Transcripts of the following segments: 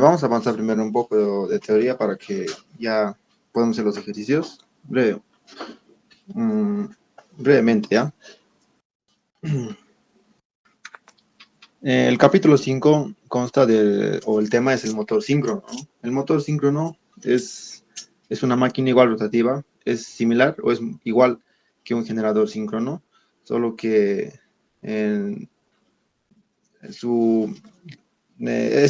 vamos a avanzar primero un poco de teoría para que ya podamos hacer los ejercicios. Brevemente, ¿ya? El capítulo 5 consta o el tema es el motor síncrono, ¿no? El motor síncrono es una máquina igual rotativa, es similar o es igual que un generador síncrono, solo que es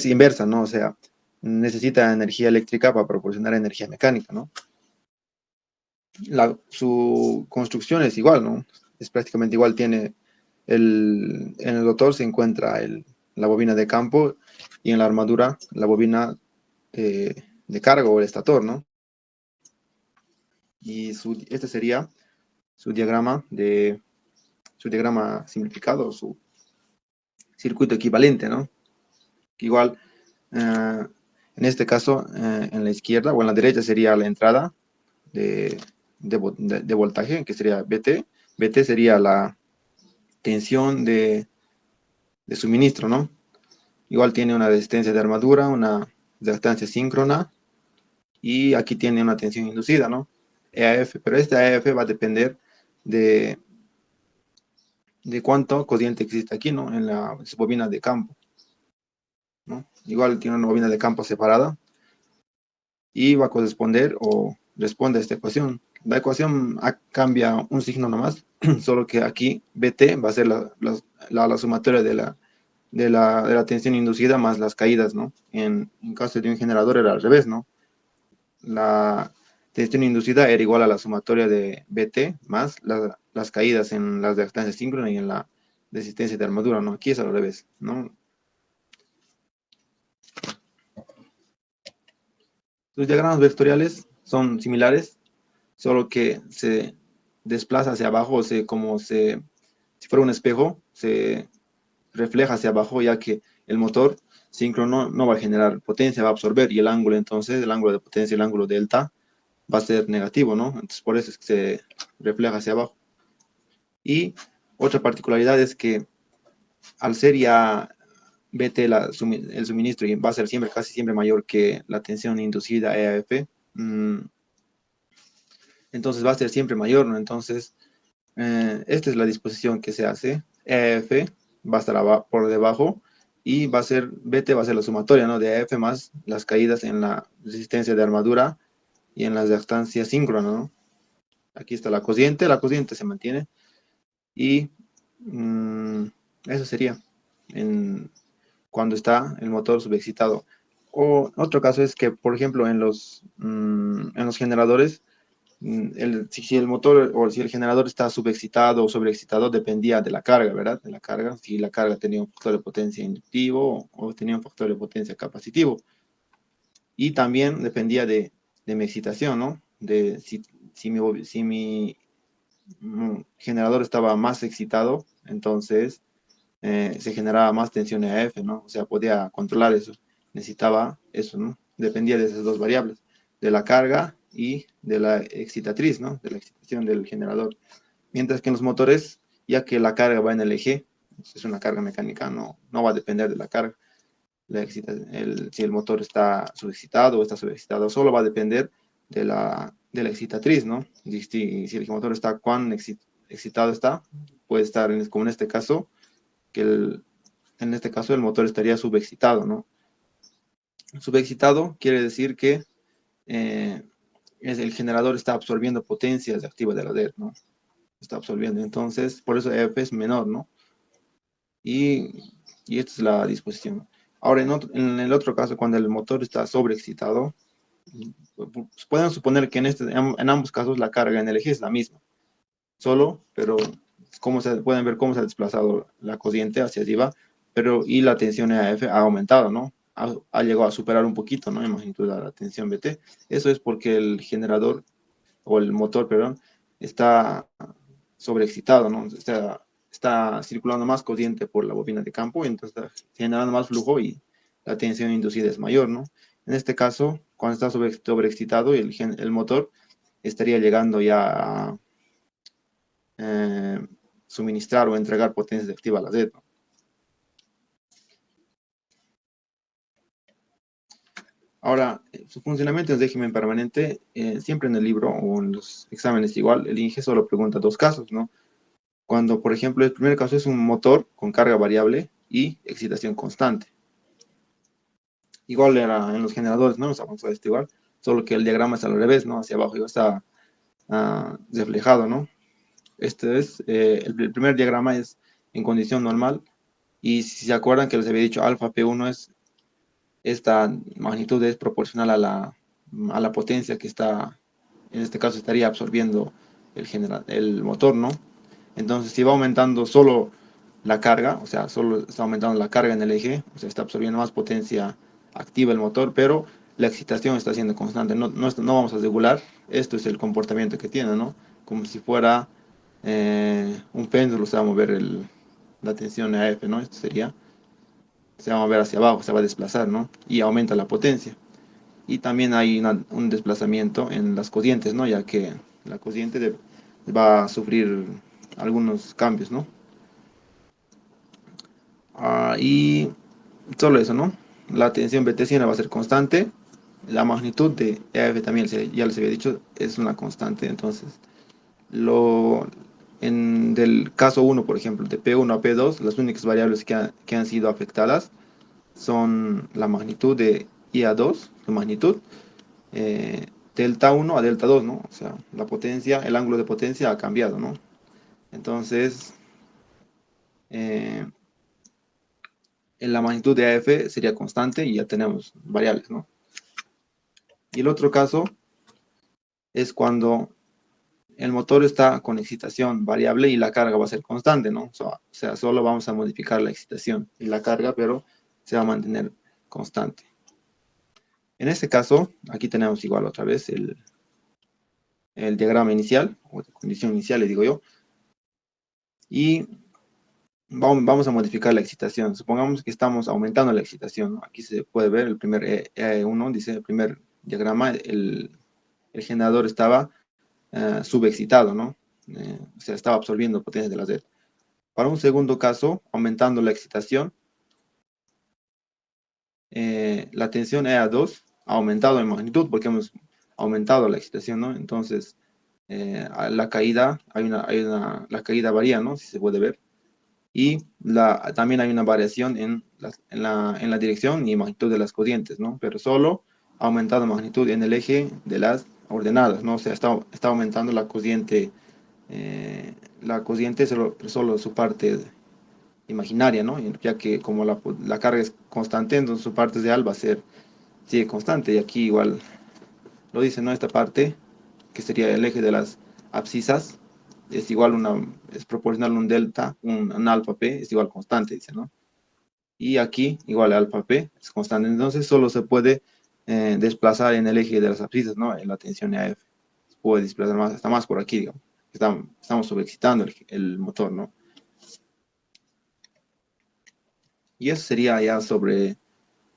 inversa, ¿no? O sea, necesita energía eléctrica para proporcionar energía mecánica, ¿no? Su construcción es igual, ¿no? Es prácticamente igual, en el rotor se encuentra la bobina de campo y en la armadura la bobina de carga o el estator, ¿no? Y este sería su diagrama simplificado, su circuito equivalente, ¿no? Igual, en este caso, en la izquierda o en la derecha sería la entrada de voltaje, que sería VT. VT sería la tensión de suministro, ¿no? Igual tiene una resistencia de armadura, una reactancia síncrona, y aquí tiene una tensión inducida, ¿no? EAF, pero este EAF va a depender de cuánto corriente existe aquí, ¿no? En la bobina de campo, ¿no? Igual tiene una bobina de campo separada y va a corresponder o responde a esta ecuación. La ecuación cambia un signo nomás, solo que aquí BT va a ser la sumatoria de la tensión inducida más las caídas, ¿no? En caso de un generador era al revés, ¿no? La tensión inducida era igual a la sumatoria de BT más las caídas en las reactancias síncronas y en la resistencia de armadura, ¿no? Aquí es al revés, ¿no? Los diagramas vectoriales son similares, solo que se desplaza hacia abajo, como si fuera un espejo, se refleja hacia abajo, ya que el motor síncrono no va a generar potencia, va a absorber, y el ángulo, entonces, el ángulo de potencia, el ángulo delta, va a ser negativo, ¿no? Entonces, por eso es que se refleja hacia abajo. Y otra particularidad es que al ser ya BT el suministro y va a ser casi siempre mayor que la tensión inducida EAF, entonces va a ser siempre mayor, ¿no? Entonces, esta es la disposición que se hace. EAF va a estar por debajo y BT va a ser la sumatoria, ¿no? De EAF más las caídas en la resistencia de armadura y en las reactancias síncronas, ¿no? Aquí está la cociente se mantiene y eso sería cuando está el motor subexcitado. O otro caso es que, por ejemplo, en los generadores, si el motor o si el generador está subexcitado o sobreexcitado, dependía de la carga, ¿verdad? De la carga, si la carga tenía un factor de potencia inductivo o tenía un factor de potencia capacitivo. Y también dependía de mi excitación, ¿no? De si mi generador estaba más excitado, entonces se generaba más tensión EAF, ¿no? O sea, podía controlar eso. Necesitaba eso, ¿no? Dependía de esas dos variables, de la carga y de la excitatriz, ¿no? De la excitación del generador. Mientras que en los motores, ya que la carga va en el eje, es una carga mecánica, no va a depender de la carga. Si el motor está subexcitado o está sobreexcitado, solo va a depender de la excitatriz, ¿no? Si el motor está, cuán excitado está, puede estar, como en este caso, en este caso el motor estaría subexcitado, ¿no? Subexcitado quiere decir que el generador está absorbiendo potencias activas de la red, ¿no? Está absorbiendo, entonces, por eso EF es menor, ¿no? Y esta es la disposición. Ahora, en el otro caso, cuando el motor está sobreexcitado, pueden suponer que en ambos casos la carga en el eje es la misma, pero pueden ver cómo se ha desplazado la corriente hacia arriba, y la tensión EAF ha aumentado, ¿no? Ha llegado a superar un poquito, ¿no? En magnitud a la tensión BT. Eso es porque el generador, o el motor, perdón, está sobreexcitado, ¿no? Está circulando más corriente por la bobina de campo, y entonces está generando más flujo y la tensión inducida es mayor, ¿no? En este caso, cuando está sobreexcitado, el motor estaría llegando ya a suministrar o entregar potencia activa a la red, ¿no? Ahora, su funcionamiento en régimen permanente, siempre en el libro o en los exámenes igual, el INGE solo pregunta dos casos, ¿no? Cuando, por ejemplo, el primer caso es un motor con carga variable y excitación constante. Igual era en los generadores, ¿no? Nos avanzó esto igual, solo que el diagrama está al revés, ¿no? Hacia abajo, ya está reflejado, ¿no? Este es, el primer diagrama es en condición normal, y si se acuerdan que les había dicho alfa P1 es, esta magnitud es proporcional a la potencia que está, en este caso estaría absorbiendo el motor, ¿no? Entonces, si va aumentando solo la carga, o sea, solo está aumentando la carga en el eje, o sea, está absorbiendo más potencia activa el motor, pero la excitación está siendo constante. No vamos a regular, esto es el comportamiento que tiene, ¿no? Como si fuera un péndulo, se va a mover la tensión AF, ¿no? Esto sería, se va a mover hacia abajo, se va a desplazar, ¿no? Y aumenta la potencia. Y también hay un desplazamiento en las cocientes, ¿no? Ya que la cociente va a sufrir algunos cambios, ¿no? Y solo eso, ¿no? La tensión BT100 va a ser constante. La magnitud de EF también, ya les había dicho, es una constante. Entonces, lo, del caso 1, por ejemplo, de P1 a P2, las únicas variables que han sido afectadas son la magnitud de IA2, su magnitud, delta 1 a delta 2, ¿no? O sea, la potencia, el ángulo de potencia ha cambiado, ¿no? Entonces, eh, en la magnitud de AF sería constante y ya tenemos variables, ¿no? Y el otro caso es cuando el motor está con excitación variable y la carga va a ser constante, ¿no? O sea, solo vamos a modificar la excitación y la carga, pero se va a mantener constante. En este caso, aquí tenemos igual otra vez el diagrama inicial, o de condición inicial, le digo yo, y vamos a modificar la excitación. Supongamos que estamos aumentando la excitación, ¿no? Aquí se puede ver el primer E1, dice el primer diagrama, el generador estaba subexcitado, ¿no? O sea, estaba absorbiendo potencia de la Z. Para un segundo caso, aumentando la excitación, la tensión EA2 ha aumentado en magnitud porque hemos aumentado la excitación, ¿no? Entonces, la caída, la caída varía, ¿no? Si se puede ver. Y también hay una variación en la dirección y magnitud de las corrientes, ¿no? Pero solo ha aumentado magnitud en el eje de las ordenadas, ¿no? O sea, está aumentando la cociente solo su parte imaginaria, ¿no? Ya que como la carga es constante, entonces su parte real sigue constante. Y aquí igual lo dice, ¿no? Esta parte, que sería el eje de las abscisas, es proporcional a un delta, un alfa P, es igual constante, dice, ¿no? Y aquí, igual alfa P, es constante. Entonces solo se puede desplazar en el eje de las abscisas, ¿no? En la tensión AF. Se puede desplazar más, hasta más por aquí, digamos. Estamos sobreexcitando el motor, ¿no? Y eso sería ya sobre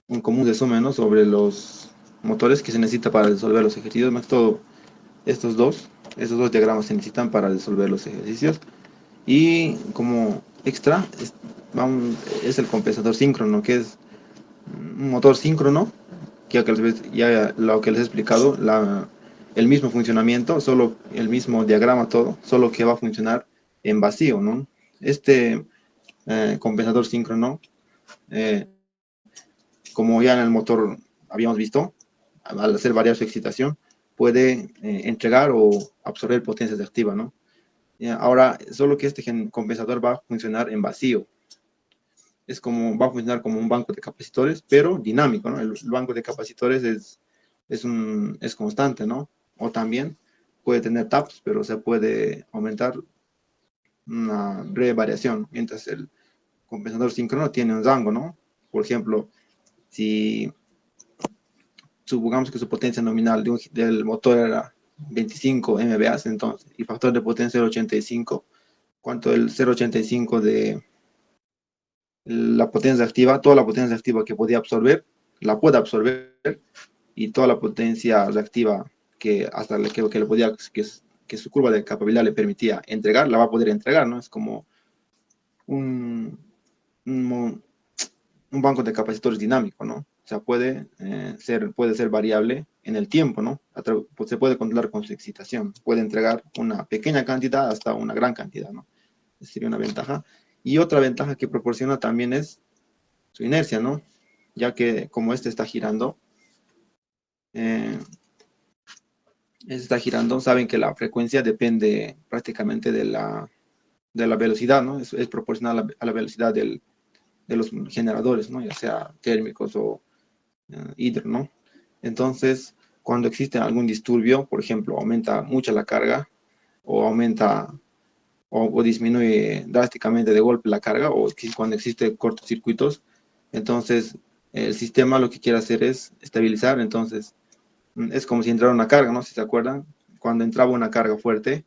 un común resumen, ¿no? Sobre los motores que se necesita para resolver los ejercicios. Más que todo, estos dos diagramas se necesitan para resolver los ejercicios. Y como extra, es el compensador síncrono, que es un motor síncrono, ya lo que les he explicado, el mismo funcionamiento, solo el mismo diagrama, todo, solo que va a funcionar en vacío, ¿no? Este compensador síncrono, eh, como ya en el motor habíamos visto, al hacer variar su excitación, puede entregar o absorber potencia reactiva, ¿no? Ahora, solo que este compensador va a funcionar en vacío. Va a funcionar como un banco de capacitores, pero dinámico, ¿no? El banco de capacitores es constante, ¿no? O también puede tener taps, pero se puede aumentar una breve variación, mientras el compensador síncrono tiene un rango, ¿no? Por ejemplo, si supongamos que su potencia nominal del motor era 25 MVA, entonces, y factor de potencia era 85, ¿cuánto el 0,85 de la potencia activa? Toda la potencia activa que podía absorber, la puede absorber, y toda la potencia reactiva que hasta que le podía, que su curva de capacidad le permitía entregar, la va a poder entregar, ¿no? Es como un, un, un banco de capacitores dinámico, ¿no? O sea, puede ser variable en el tiempo, ¿no? Pues se puede controlar con su excitación. Puede entregar una pequeña cantidad hasta una gran cantidad, ¿no? Esa sería una ventaja. Y otra ventaja que proporciona también es su inercia, ¿no? Ya que como este eh, está girando, saben que la frecuencia depende prácticamente de la velocidad, ¿no? Es proporcional a la velocidad de los generadores, ¿no? Ya sea térmicos o hidro, ¿no? Entonces, cuando existe algún disturbio, por ejemplo, aumenta mucho la carga o aumenta o disminuye drásticamente de golpe la carga o cuando existe cortocircuitos, entonces el sistema lo que quiere hacer es estabilizar, entonces es como si entrara una carga, ¿no? Si se acuerdan, cuando entraba una carga fuerte,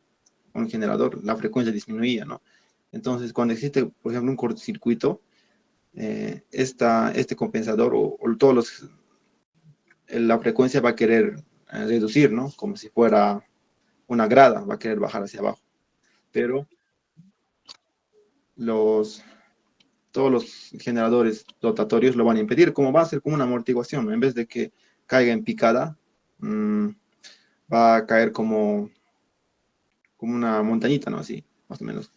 un generador, la frecuencia disminuía, ¿no? Entonces, cuando existe, por ejemplo, un cortocircuito, este compensador la frecuencia va a querer reducir, ¿no? Como si fuera una grada, va a querer bajar hacia abajo. Pero los, todos los generadores rotatorios lo van a impedir, como va a ser como una amortiguación, ¿no? En vez de que caiga en picada, va a caer como una montañita, ¿no? Así, más o menos.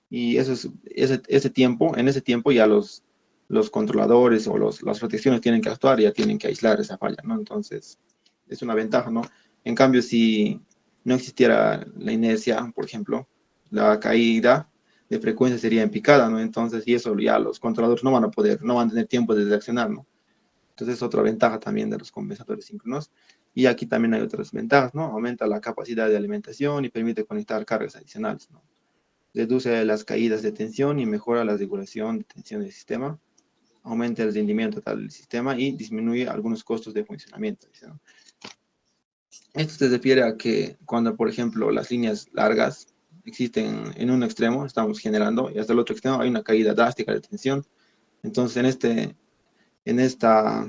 Y eso es, en ese tiempo ya los controladores o las protecciones tienen que actuar, ya tienen que aislar esa falla, ¿no? Entonces, es una ventaja, ¿no? En cambio, si no existiera la inercia, por ejemplo, la caída de frecuencia sería en picada, ¿no? Entonces, y eso ya los controladores no van a tener tiempo de reaccionar, ¿no? Entonces, es otra ventaja también de los compensadores síncronos. Y aquí también hay otras ventajas, ¿no? Aumenta la capacidad de alimentación y permite conectar cargas adicionales, ¿no? Reduce las caídas de tensión y mejora la regulación de tensión del sistema, aumenta el rendimiento total del sistema y disminuye algunos costos de funcionamiento, ¿no? Esto se refiere a que cuando, por ejemplo, las líneas largas existen en un extremo, estamos generando, y hasta el otro extremo hay una caída drástica de tensión. Entonces, en esta,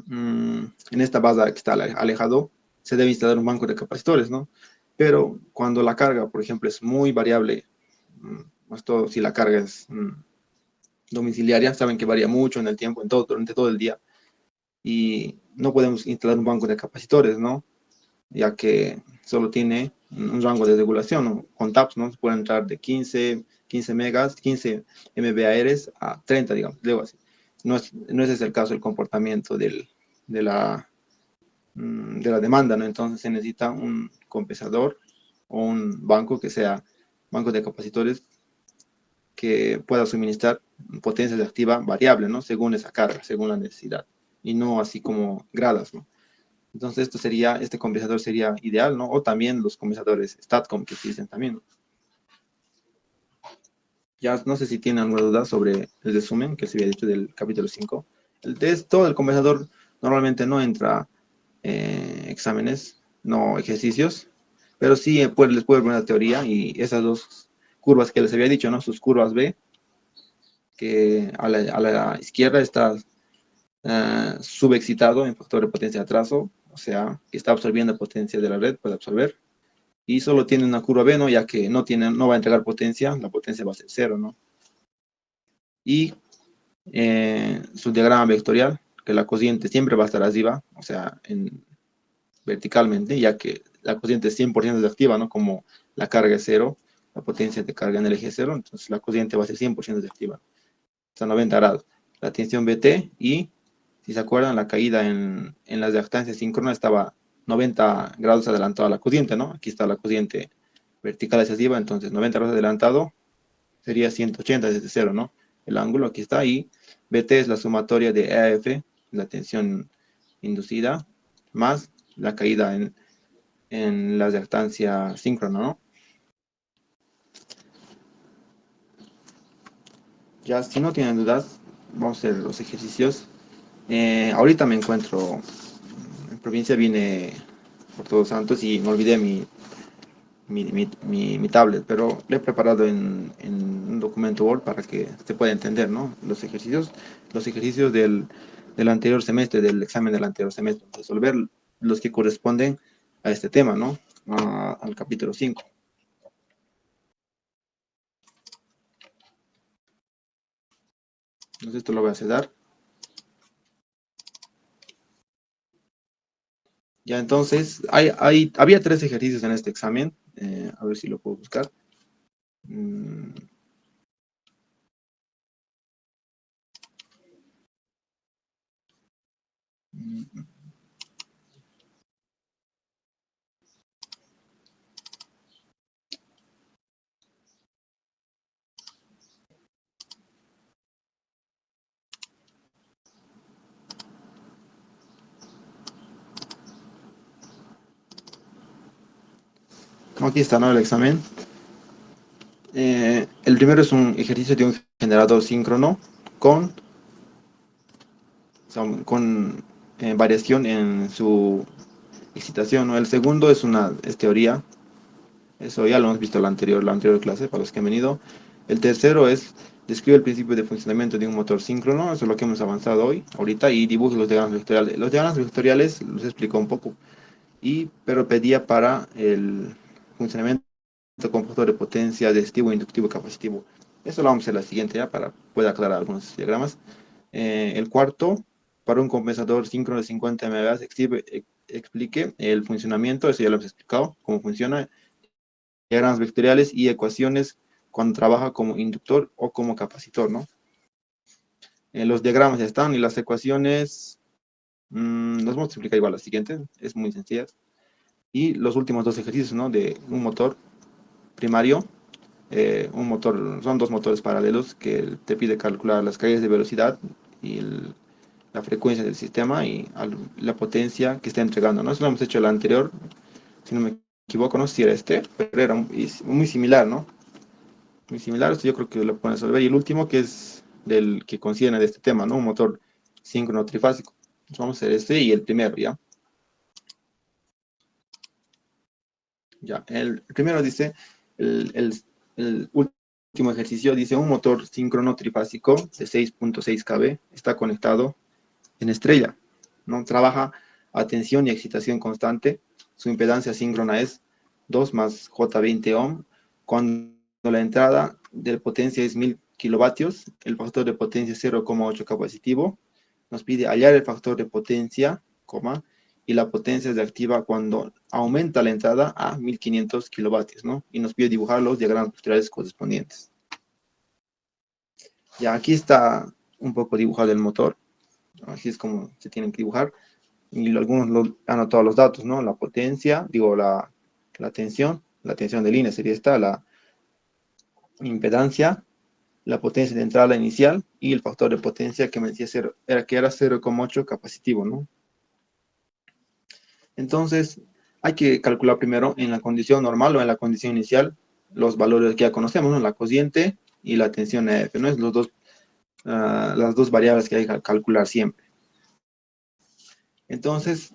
en esta base que está alejado, se debe instalar un banco de capacitores, ¿no? Pero cuando la carga, por ejemplo, es muy variable, más todo si la carga es domiciliaria, saben que varía mucho en el tiempo, durante todo el día, y no podemos instalar un banco de capacitores, ¿no? Ya que solo tiene un rango de regulación, ¿no? Con TAPS, ¿no? Se puede entrar de 15 megas, 15 MBAR a 30, digamos, luego así. No ese es el caso del comportamiento de la demanda, ¿no? Entonces se necesita un compensador o un banco que sea banco de capacitores que pueda suministrar potencia de activa variable, ¿no? Según esa carga, según la necesidad, y no así como gradas, ¿no? Entonces este compensador sería ideal, ¿no? O también los compensadores STATCOM que existen también, ¿no? Ya no sé si tienen alguna duda sobre el resumen que se había dicho del capítulo 5. El texto del compensador normalmente no entra exámenes, no ejercicios, pero sí les puede poner la teoría y esas dos curvas que les había dicho, ¿no? Sus curvas B, que a la izquierda está subexcitado en factor de potencia de atraso, o sea, que está absorbiendo potencia de la red, puede absorber, y solo tiene una curva B, ¿no? Ya que no va a entregar potencia, la potencia va a ser cero, ¿no? Y su diagrama vectorial, que la cociente siempre va a estar arriba, o sea, verticalmente, ya que la cociente es 100% reactiva, ¿no? Como la carga es cero, la potencia de carga en el eje cero, entonces la cociente va a ser 100% reactiva, hasta 90 grados. La tensión BT y, si se acuerdan, la caída en las reactancias síncronas estaba 90 grados adelantado a la cociente, ¿no? Aquí está la cociente vertical hacia arriba, entonces 90 grados adelantado sería 180 desde cero, ¿no? El ángulo aquí está, y BT es la sumatoria de EAF, la tensión inducida, más la caída en la reactancia síncrona, ¿no? Ya, si no tienen dudas, vamos a hacer los ejercicios. Ahorita me encuentro en provincia, vine por Todos Santos y me olvidé mi tablet, pero lo he preparado en un documento Word para que se pueda entender, ¿no? Los ejercicios del anterior semestre, del examen del anterior semestre, resolver los que corresponden a este tema, ¿no? Al capítulo 5. Entonces esto lo voy a hacer. Ya, entonces, había 3 ejercicios en este examen. A ver si lo puedo buscar. Mm, mm, Aquí está, ¿no? El examen. El primero es un ejercicio de un generador síncrono con, variación en su excitación, ¿no? El segundo es teoría. Eso ya lo hemos visto en la anterior clase, para los que han venido. El tercero es, describe el principio de funcionamiento de un motor síncrono, eso es lo que hemos avanzado hoy, ahorita, y dibuja los diagramas vectoriales. Los diagramas vectoriales los explicó un poco, pero pedía para el funcionamiento con factor de potencia, digestivo, inductivo y capacitivo. Eso lo vamos a hacer la siguiente ya, para poder aclarar algunos diagramas. El cuarto, para un compensador síncrono de 50 MHz, explique el funcionamiento, eso ya lo hemos explicado, cómo funciona, diagramas vectoriales y ecuaciones cuando trabaja como inductor o como capacitor, ¿no? Los diagramas ya están y las ecuaciones las vamos a explicar igual las siguientes, es muy sencilla. Y los últimos 2 ejercicios, ¿no? De un motor primario, son 2 motores paralelos que te pide calcular las caídas de velocidad y la frecuencia del sistema y la potencia que está entregando, ¿no? Eso lo hemos hecho el anterior, si no me equivoco, no sé si era este, pero era muy similar, ¿no? Muy similar, esto yo creo que lo pueden resolver. Y el último, que es del que concierne de este tema, ¿no? Un motor síncrono trifásico. Entonces vamos a hacer este y el primero, ¿ya? Ya, el primero dice, el último ejercicio dice, un motor síncrono trifásico de 6.6 kV está conectado en estrella, ¿no? Trabaja a tensión y excitación constante. Su impedancia síncrona es 2 más J20 ohm. Cuando la entrada de potencia es 1000 kilovatios, el factor de potencia es 0,8 capacitivo. Nos pide hallar el factor de potencia, y la potencia se activa cuando aumenta la entrada a 1500 kilovatios, ¿no? Y nos pide dibujar los diagramas vectoriales correspondientes. Ya aquí está un poco dibujado el motor. Así es como se tienen que dibujar. Y algunos han anotado los datos, ¿no? La potencia, digo, la tensión de línea sería esta, la impedancia, la potencia de entrada inicial y el factor de potencia que me decía que era 0,8 capacitivo, ¿no? Entonces, hay que calcular primero en la condición normal o en la condición inicial los valores que ya conocemos, ¿no? La cociente y la tensión F, ¿no? Es las dos variables que hay que calcular siempre. Entonces,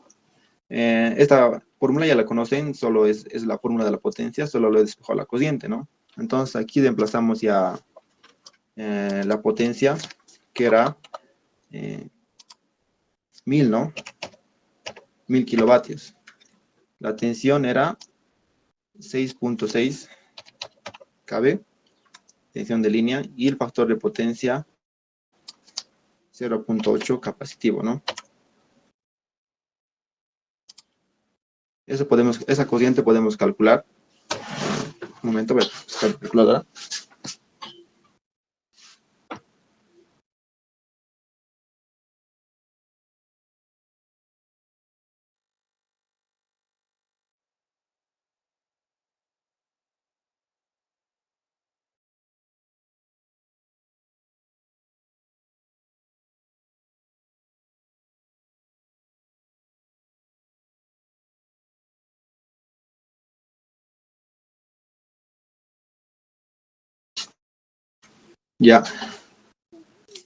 esta fórmula ya la conocen, solo es la fórmula de la potencia, solo lo he despejado la cociente, ¿no? Entonces aquí reemplazamos ya la potencia, que era 1000, ¿no? 1000 kilovatios. La tensión era 6.6 kV, tensión de línea, y el factor de potencia 0.8 capacitivo, ¿no? Esa cociente podemos calcular. Un momento, a ver, calculadora. Ya,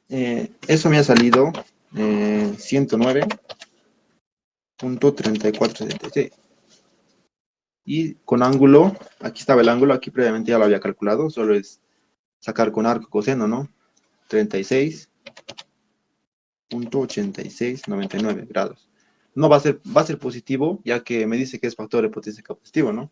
eso me ha salido 109.3476. Y con ángulo, aquí estaba el ángulo, aquí previamente ya lo había calculado, solo es sacar con arco coseno, ¿no? 36.8699 grados. No va a ser positivo, ya que me dice que es factor de potencia capacitivo, ¿no?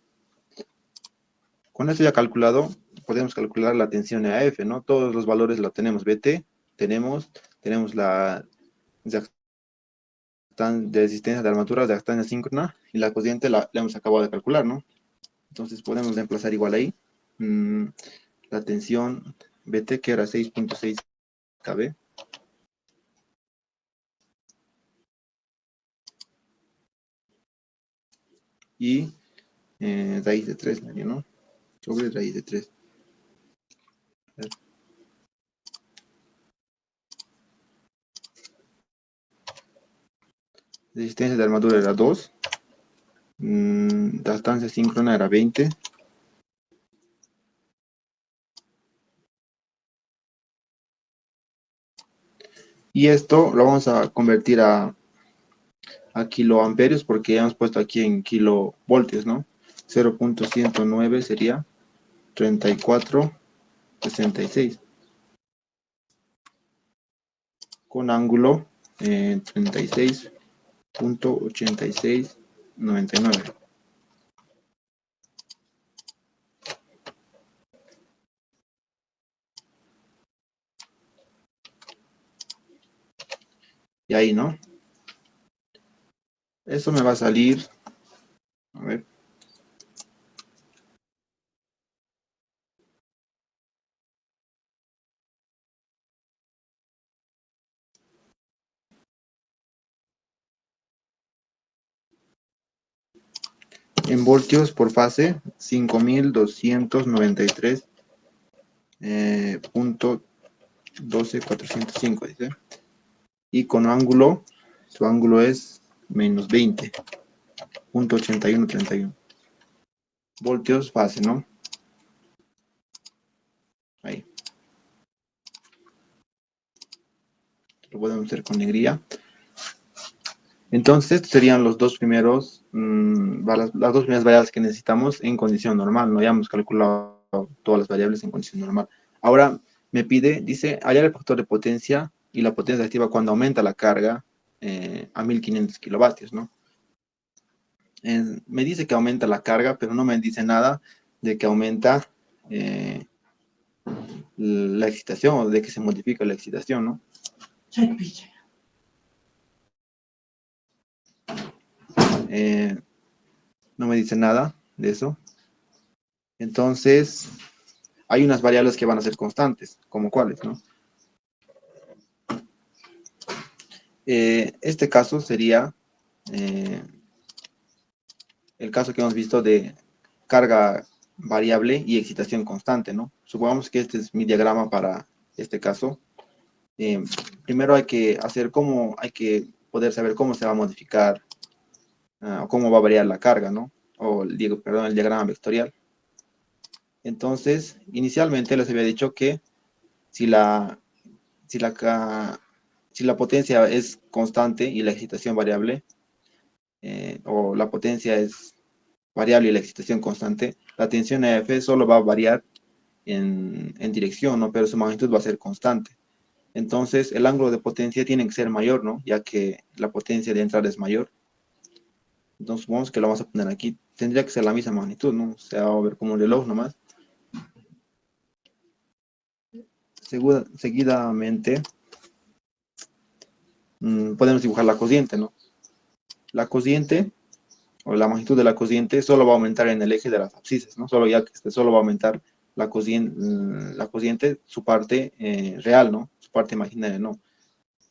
Con esto ya calculado, podemos calcular la tensión EAF, ¿no? Todos los valores lo tenemos, BT, tenemos la de resistencia de armatura de adaptancia síncrona, y la cociente la hemos acabado de calcular, ¿no? Entonces podemos reemplazar igual ahí. La tensión BT, que era 6.6 kb. Y raíz de 3 medio, ¿no? Sobre raíz de 3. Resistencia de armadura era 2. Distancia síncrona era 20. Y esto lo vamos a convertir a kiloamperios, porque ya hemos puesto aquí en kilovoltios, ¿no? 0.109 sería 34,66. Con ángulo 36.8699. Y ahí, ¿no? Eso me va a salir, a ver, en voltios por fase, 5293.12405, dice. Y con ángulo, su ángulo es menos 20.8131 voltios fase, ¿no? Ahí. Lo podemos hacer con alegría. Entonces, estos serían los dos primeros, las dos primeras variables que necesitamos en condición normal, ¿no? Ya hemos calculado todas las variables en condición normal. Ahora me pide, dice, hallar el factor de potencia y la potencia activa cuando aumenta la carga a 1500 kilovatios, ¿no? Me dice que aumenta la carga, pero no me dice nada de que aumenta la excitación, o de que se modifica la excitación, ¿no? No me dice nada de eso. Entonces, hay unas variables que van a ser constantes, como cuáles, ¿no? Este caso sería el caso que hemos visto de carga variable y excitación constante, ¿no? Supongamos que este es mi diagrama para este caso. Primero hay que poder saber cómo se va a modificar o cómo va a variar la carga, ¿no? O el diagrama vectorial. Entonces, inicialmente les había dicho que si la potencia es constante y la excitación variable, o la potencia es variable y la excitación constante, la tensión EF solo va a variar en dirección, ¿no? Pero su magnitud va a ser constante. Entonces, el ángulo de potencia tiene que ser mayor, ¿no? Ya que la potencia de entrada es mayor. Entonces, supongamos que lo vamos a poner aquí. Tendría que ser la misma magnitud, ¿no? O sea, va a ver como un reloj nomás. Seguidamente, podemos dibujar la cociente, ¿no? La cociente, o la magnitud de la cociente, solo va a aumentar en el eje de las abscisas, ¿no? Solo va a aumentar la cociente, su parte real, ¿no? Su parte imaginaria, ¿no?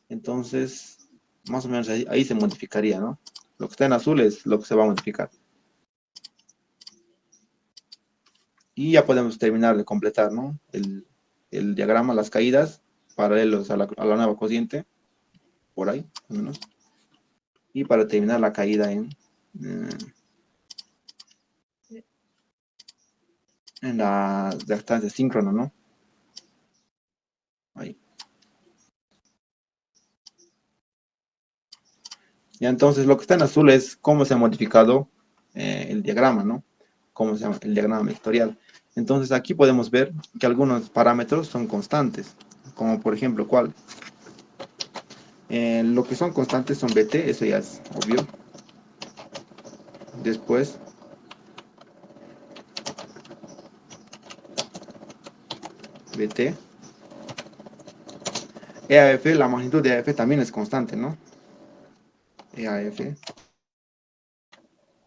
Entonces, más o menos ahí se modificaría, ¿no? Lo que está en azul es lo que se va a modificar. Y ya podemos terminar de completar, ¿no? El diagrama, las caídas paralelos a la nueva cociente, por ahí, más o menos. Y para terminar la caída en la distancia síncrona, ¿no? Ahí. Y entonces lo que está en azul es cómo se ha modificado el diagrama, ¿no? Cómo se llama el diagrama vectorial. Entonces aquí podemos ver que algunos parámetros son constantes, como por ejemplo, ¿cuál? Lo que son constantes son BT, eso ya es obvio. Después, BT. EAF, la magnitud de EAF también es constante, ¿no? EAF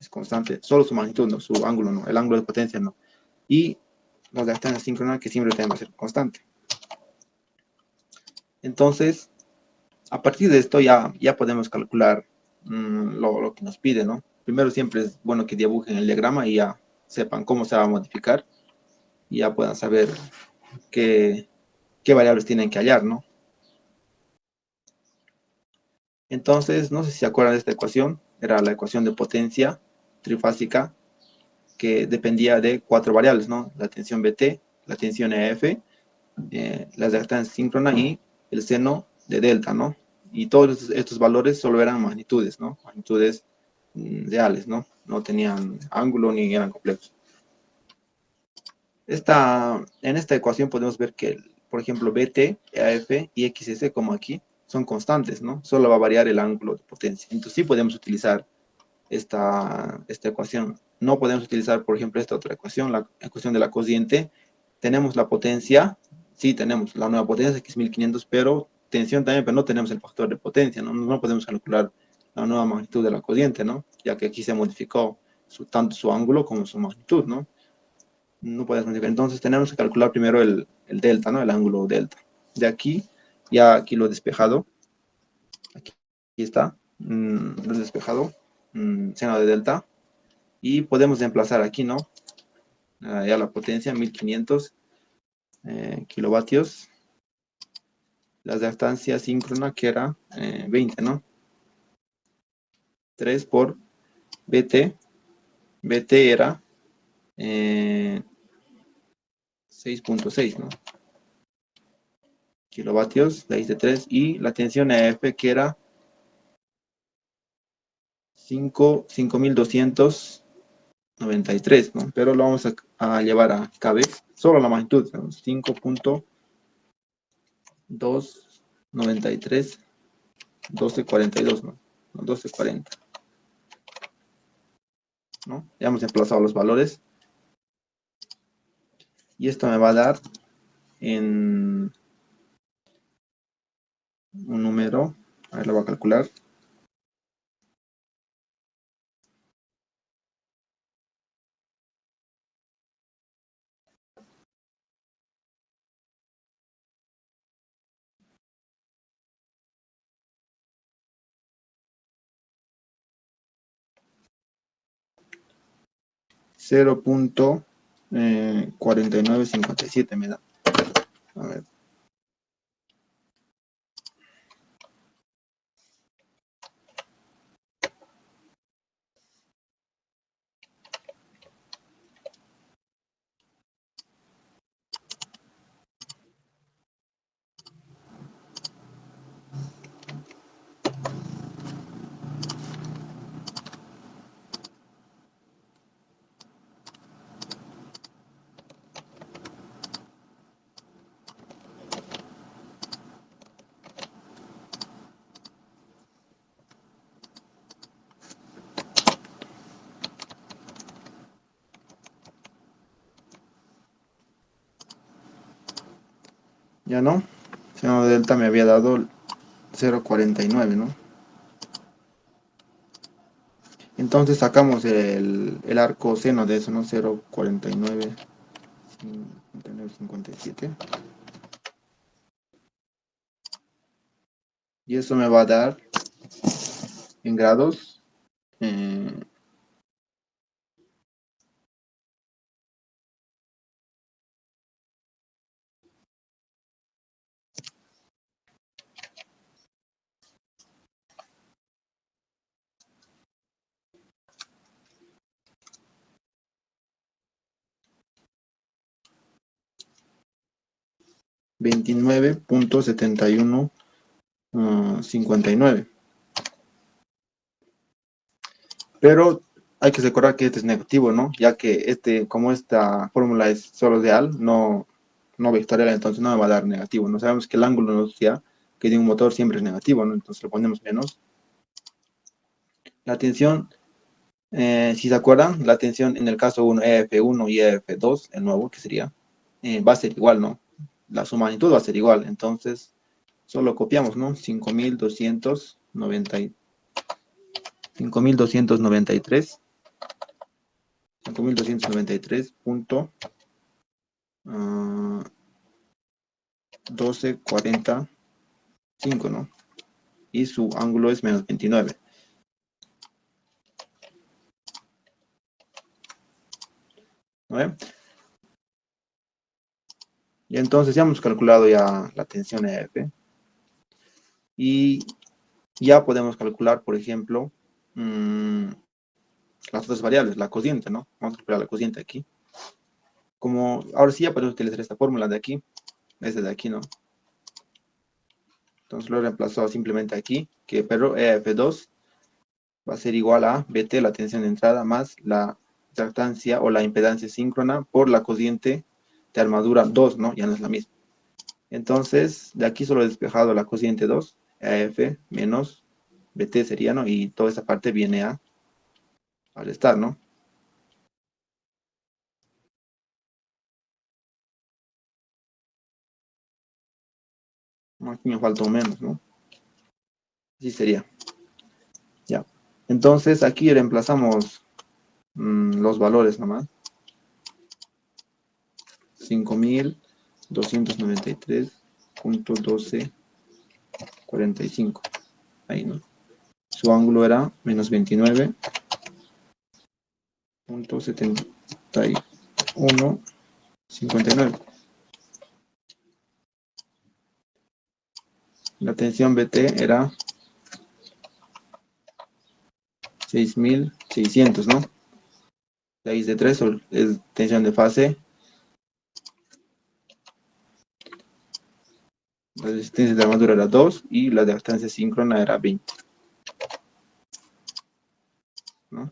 es constante, solo su magnitud, no, su ángulo no, el ángulo de potencia no. Y la reactancia síncrona que siempre tenemos que ser constante. Entonces, a partir de esto ya podemos calcular lo que nos pide, ¿no? Primero siempre es bueno que dibujen el diagrama y ya sepan cómo se va a modificar y ya puedan saber qué variables tienen que hallar, ¿no? Entonces, no sé si se acuerdan de esta ecuación, era la ecuación de potencia trifásica que dependía de 4 variables, ¿no? La tensión BT, la tensión EF, la reactancia síncrona y el seno de delta, ¿no? Y todos estos valores solo eran magnitudes, ¿no? Magnitudes reales, ¿no? No tenían ángulo ni eran complejos. En esta ecuación podemos ver que, por ejemplo, BT, EAF y XS, como aquí, son constantes, ¿no? Solo va a variar el ángulo de potencia. Entonces sí podemos utilizar esta ecuación. No podemos utilizar, por ejemplo, esta otra ecuación, la ecuación de la cociente. Tenemos la potencia, sí tenemos la nueva potencia, que es 1500, pero tensión también, pero no tenemos el factor de potencia, ¿no? No podemos calcular la nueva magnitud de la cociente, ¿no? Ya que aquí se modificó tanto su ángulo como su magnitud, ¿no? No podemos modificar. Entonces tenemos que calcular primero el delta, ¿no? El ángulo delta. De aquí, ya aquí lo he despejado. Aquí está, lo he despejado, seno de delta. Y podemos emplazar aquí, ¿no? Ya la potencia, 1500 kilovatios. La reactancia síncrona que era 20, ¿no? 3 por BT. BT era 6.6, ¿no? Kilovatios, de ahí de 3. Y la tensión EF que era 5293, ¿no? Pero lo vamos a llevar a KB, solo la magnitud, 5.293, 1242, ¿no? 1240, ¿no? Ya hemos emplazado los valores. Y esto me va a dar en un número, a ver, lo voy a calcular. 0.4957 me da. A ver. Ya no. Seno de delta me había dado 0.49, ¿no? Entonces sacamos el arco seno de eso, ¿no? 0.49, 57. Y eso me va a dar en grados 29.7159. Pero hay que recordar que este es negativo, ¿no? Ya que como esta fórmula es solo real, no vectorial, entonces no me va a dar negativo. No sabemos que el ángulo de velocidad que de un motor siempre es negativo, ¿no? Entonces lo ponemos menos. La tensión, si se acuerdan, la tensión en el caso 1, EF1 y EF2, el nuevo, que sería, va a ser igual, ¿no? Su magnitud va a ser igual, entonces solo copiamos, ¿no? 5.293 5.293. 5.293.1245, ¿no? Y su ángulo es menos 29. ¿No? Y entonces ya hemos calculado ya la tensión EF. Y ya podemos calcular, por ejemplo, las otras variables, la cociente, ¿no? Vamos a calcular la cociente aquí. Como ahora sí ya podemos utilizar esta fórmula de aquí, esta de aquí, ¿no? Entonces lo he reemplazado simplemente aquí, pero EF2 va a ser igual a BT, la tensión de entrada, más la reactancia o la impedancia síncrona por la cociente de armadura 2, ¿no? Ya no es la misma. Entonces, de aquí solo he despejado la cociente 2, EF menos BT sería, ¿no? Y toda esta parte viene al estar, ¿no? Aquí me falta un menos, ¿no? Así sería. Ya. Entonces, aquí reemplazamos los valores nomás. 5.293.1245. Ahí, ¿no? Su ángulo era menos 29.7159. La tensión BT era 6.600, ¿no? Raíz de 3 es tensión de fase. La resistencia de armadura era 2 y la reactancia síncrona era 20. ¿No?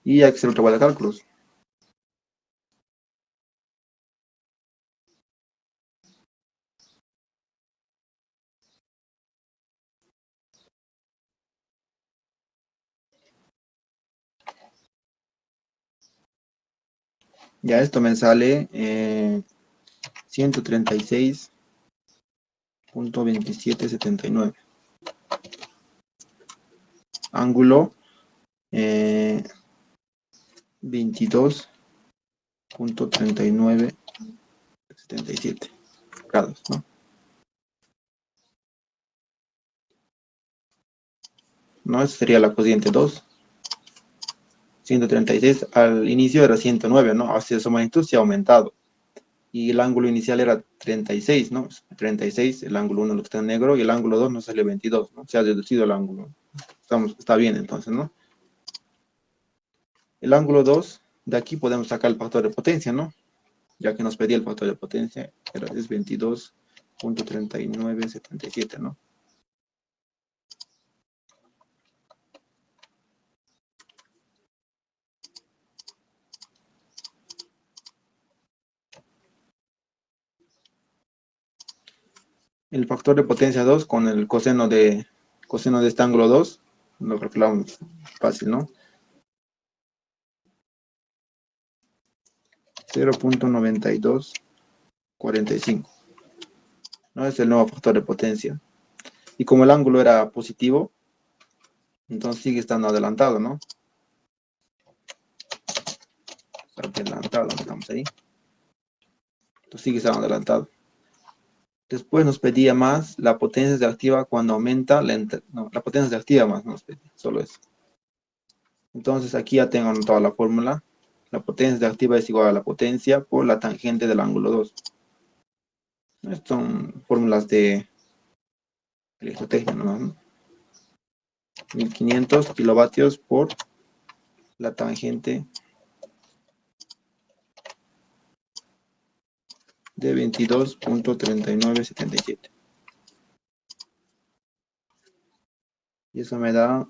Y hay que hacer otra vuelta de cálculos. Ya esto me sale 136.2779. Ángulo 22.3977 grados, ¿no? No, esa sería la cociente 2. 136 al inicio era 109, ¿no? Hacia su magnitud se ha aumentado. Y el ángulo inicial era 36, ¿no? 36, el ángulo 1 lo que está en negro, y el ángulo 2 nos sale 22, ¿no? Se ha deducido el ángulo. Está bien entonces, ¿no? El ángulo 2, de aquí podemos sacar el factor de potencia, ¿no? Ya que nos pedía el factor de potencia, es 22.3977, ¿no? El factor de potencia 2 con el coseno de este ángulo 2, lo calculamos fácil, ¿no? 0.9245. ¿No? Es el nuevo factor de potencia. Y como el ángulo era positivo, entonces sigue estando adelantado, ¿no? Está adelantado, estamos ahí. Entonces sigue estando adelantado. Después nos pedía más la potencia reactiva cuando aumenta la potencia reactiva más nos pedía, solo eso. Entonces aquí ya tengo anotada la fórmula. La potencia reactiva es igual a la potencia por la tangente del ángulo 2. Estas son fórmulas de electrotecnia, ¿no? 1500 kilovatios por la tangente de 22.3977. Y eso me da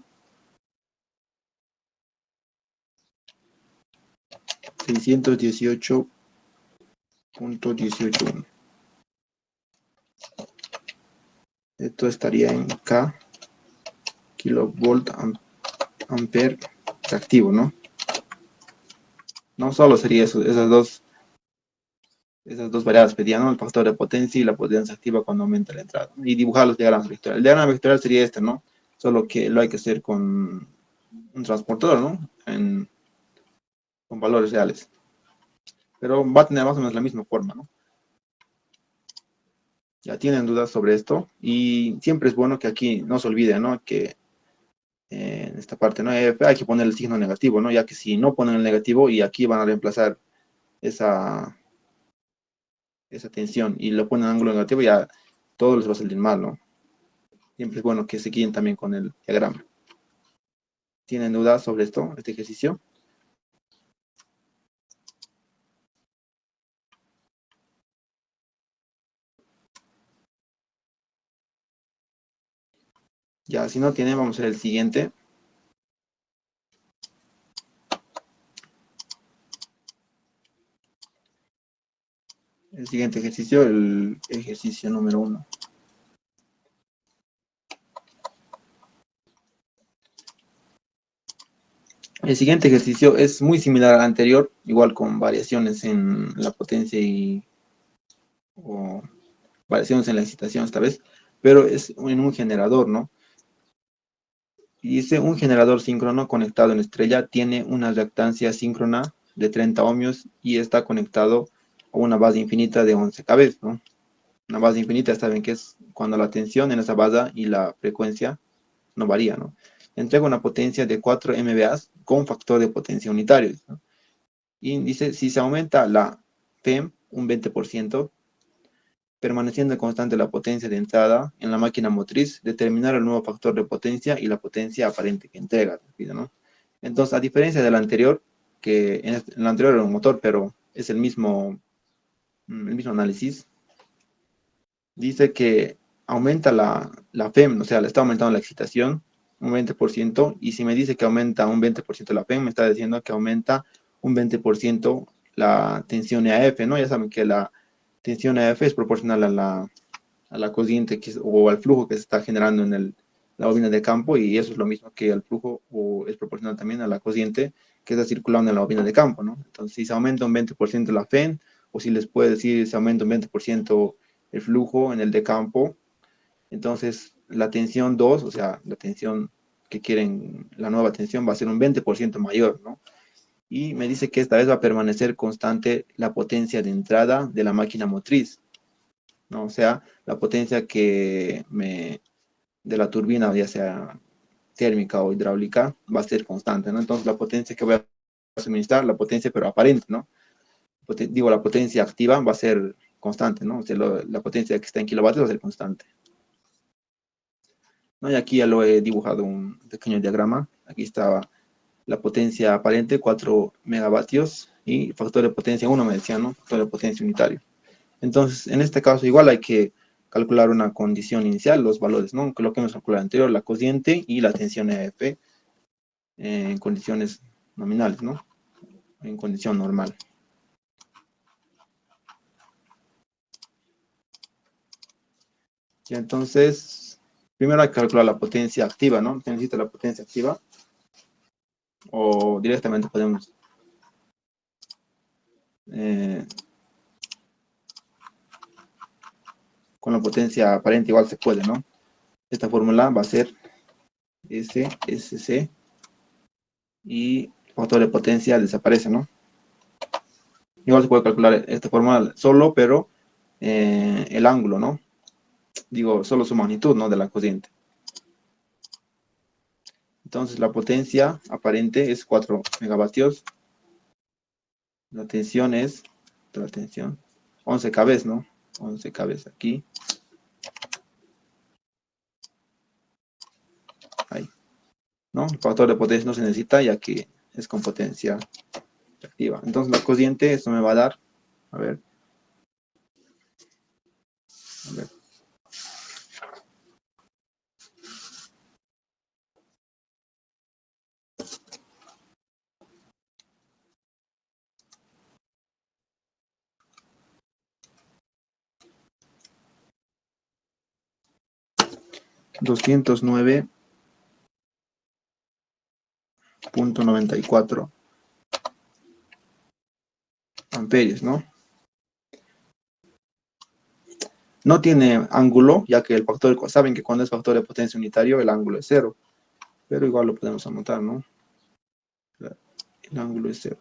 618.181. Esto estaría en K kilovolt ampere reactivo, ¿no? No solo sería eso, esas dos variables pedían, ¿no? El factor de potencia y la potencia activa cuando aumenta la entrada. Y dibujar los diagramas vectoriales. El diagrama vectorial sería este, ¿no? solo que lo hay que hacer con un transportador, ¿no? Con valores reales. Pero va a tener más o menos la misma forma, ¿no? Ya tienen dudas sobre esto y siempre es bueno que aquí no se olvide, ¿no? Que en esta parte, ¿no? Hay que poner el signo negativo, ¿no? Ya que si no ponen el negativo y aquí van a reemplazar esa, esa tensión y lo ponen en ángulo negativo, ya todo les va a salir mal, ¿no? Siempre es bueno que se guíen también con el diagrama. ¿Tienen dudas sobre esto, este ejercicio? Ya, si no tienen, vamos a ver el siguiente. El siguiente ejercicio, el ejercicio número 1. El siguiente ejercicio es muy similar al anterior, igual con variaciones en la potencia o variaciones en la excitación esta vez, pero es en un generador, ¿no? Y dice, un generador síncrono conectado en estrella tiene una reactancia síncrona de 30 ohmios y está conectado a una base infinita de 11 kb, ¿no? Una base infinita, saben que es cuando la tensión en esa base y la frecuencia no varía, ¿no? Entrega una potencia de 4 MVA con factor de potencia unitario, ¿no? Y dice, si se aumenta la PEM un 20%, permaneciendo constante la potencia de entrada en la máquina motriz, determinar el nuevo factor de potencia y la potencia aparente que entrega, ¿no? Entonces, a diferencia del anterior, que en el anterior era un motor, pero es el mismo análisis, dice que aumenta la FEM, o sea, le está aumentando la excitación un 20%, y si me dice que aumenta un 20% la FEM, me está diciendo que aumenta un 20% la tensión EAF, ¿no? Ya saben que la tensión EAF es proporcional a la corriente o al flujo que se está generando en la bobina de campo, y eso es lo mismo que el flujo, o es proporcional también a la corriente que está circulando en la bobina de campo, ¿no? Entonces, si se aumenta un 20% la FEM, o si les puede decir se aumenta un 20% el flujo en el de campo, entonces la tensión 2, o sea, la tensión que quieren, la nueva tensión va a ser un 20% mayor, ¿no? Y me dice que esta vez va a permanecer constante la potencia de entrada de la máquina motriz, ¿no? O sea, la potencia de la turbina, ya sea térmica o hidráulica, va a ser constante, ¿no? Entonces la potencia que voy a suministrar, la potencia pero aparente, ¿no? Digo, la potencia activa va a ser constante, ¿no? O sea, la potencia que está en kilovatios va a ser constante, ¿no? Y aquí ya lo he dibujado un pequeño diagrama. Aquí está la potencia aparente, 4 megavatios, y factor de potencia 1, me decía, ¿no? Factor de potencia unitario. Entonces, en este caso, igual hay que calcular una condición inicial, los valores, ¿no? Lo que hemos calculado anterior, la corriente y la tensión EF en condiciones nominales, ¿no? En condición normal. Y entonces, primero hay que calcular la potencia activa, ¿no? Se necesita la potencia activa, o directamente podemos eh, con la potencia aparente igual se puede, ¿no? Esta fórmula va a ser SSC y el factor de potencia desaparece, ¿no? Igual se puede calcular esta fórmula solo, pero el ángulo, ¿no? Digo, solo su magnitud, ¿no? De la corriente. Entonces, la potencia aparente es 4 megavatios. La tensión es, la tensión, 11 kb, ¿no? 11 kb aquí. Ahí, ¿no? El factor de potencia no se necesita, ya que es con potencia activa. Entonces, la corriente, esto me va a dar, a ver, 209.94 amperios, ¿no? No tiene ángulo, ya que el factor, saben que cuando es factor de potencia unitario, el ángulo es cero. Pero igual lo podemos anotar, ¿no? El ángulo es cero.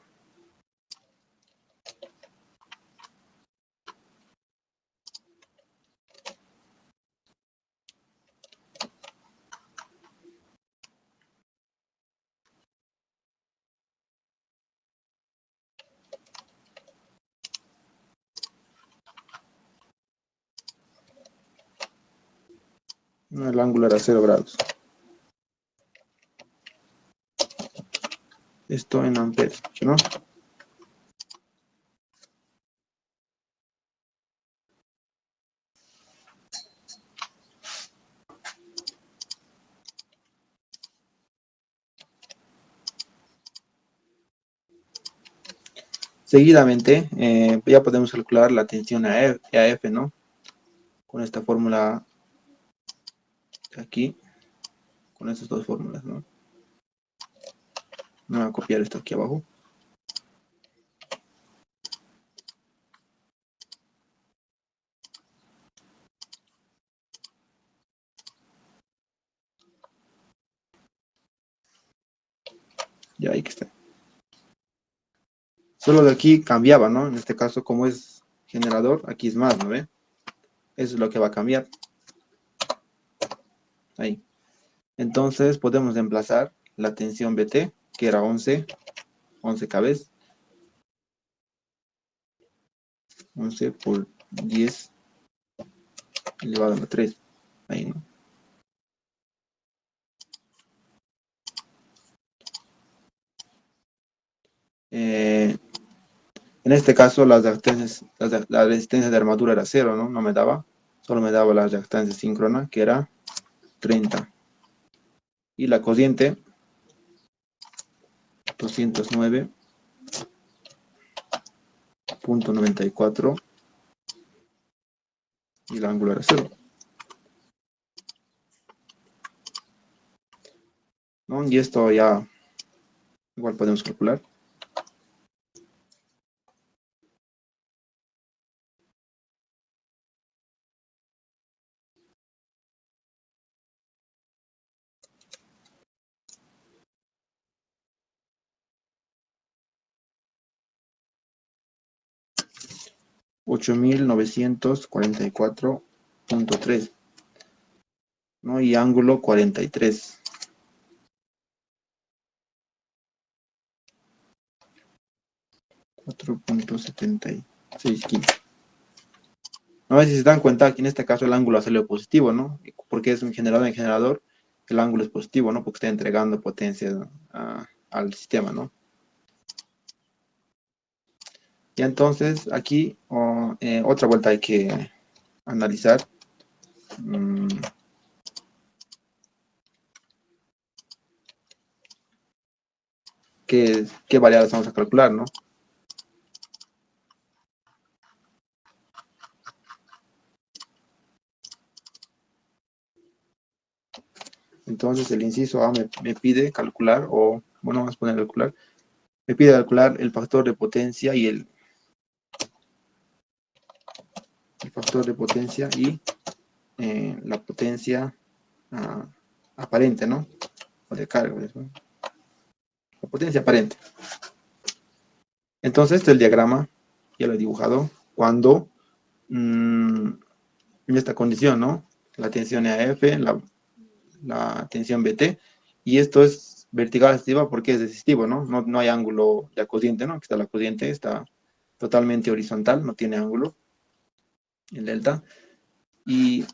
El ángulo era 0 grados. Esto en amperes, ¿no? Seguidamente, ya podemos calcular la tensión AF, ¿no? Con esta fórmula aquí, con estas dos fórmulas, ¿no? Me voy a copiar esto aquí abajo. Ya, ahí que está. Solo de aquí cambiaba, ¿no? En este caso, como es generador, aquí es más, ¿no ve? Eso es lo que va a cambiar. Ahí. Entonces, podemos reemplazar la tensión BT, que era 11 kb, 11 por 10 elevado a la 3. Ahí, ¿no? En este caso, la resistencia de armadura era 0, ¿no? No me daba. Solo me daba la reactancia síncrona, que era 30. Y la cociente, 209.94. Y el ángulo era 0. ¿No? Y esto ya igual podemos calcular. $8,944.3, ¿no? Y ángulo 43. 4.7615. A ver si se dan cuenta que en este caso el ángulo salió positivo, ¿no? Porque es un generador en generador, el ángulo es positivo, ¿no? Porque está entregando potencia al sistema, ¿no? Y entonces aquí otra vuelta hay que analizar. ¿Qué variables vamos a calcular, no? Entonces el inciso A me pide calcular, o bueno, vamos a poner calcular, me pide calcular el factor de potencia y el factor de potencia y la potencia aparente, ¿no? O de carga, ¿no? La potencia aparente. Entonces este es el diagrama, ya lo he dibujado, cuando en esta condición, ¿no? La tensión EAF, la tensión BT, y esto es vertical asistivo porque es resistivo, ¿no? No hay ángulo de cociente, ¿no? Aquí está la cociente, está totalmente horizontal, no tiene ángulo, el delta, y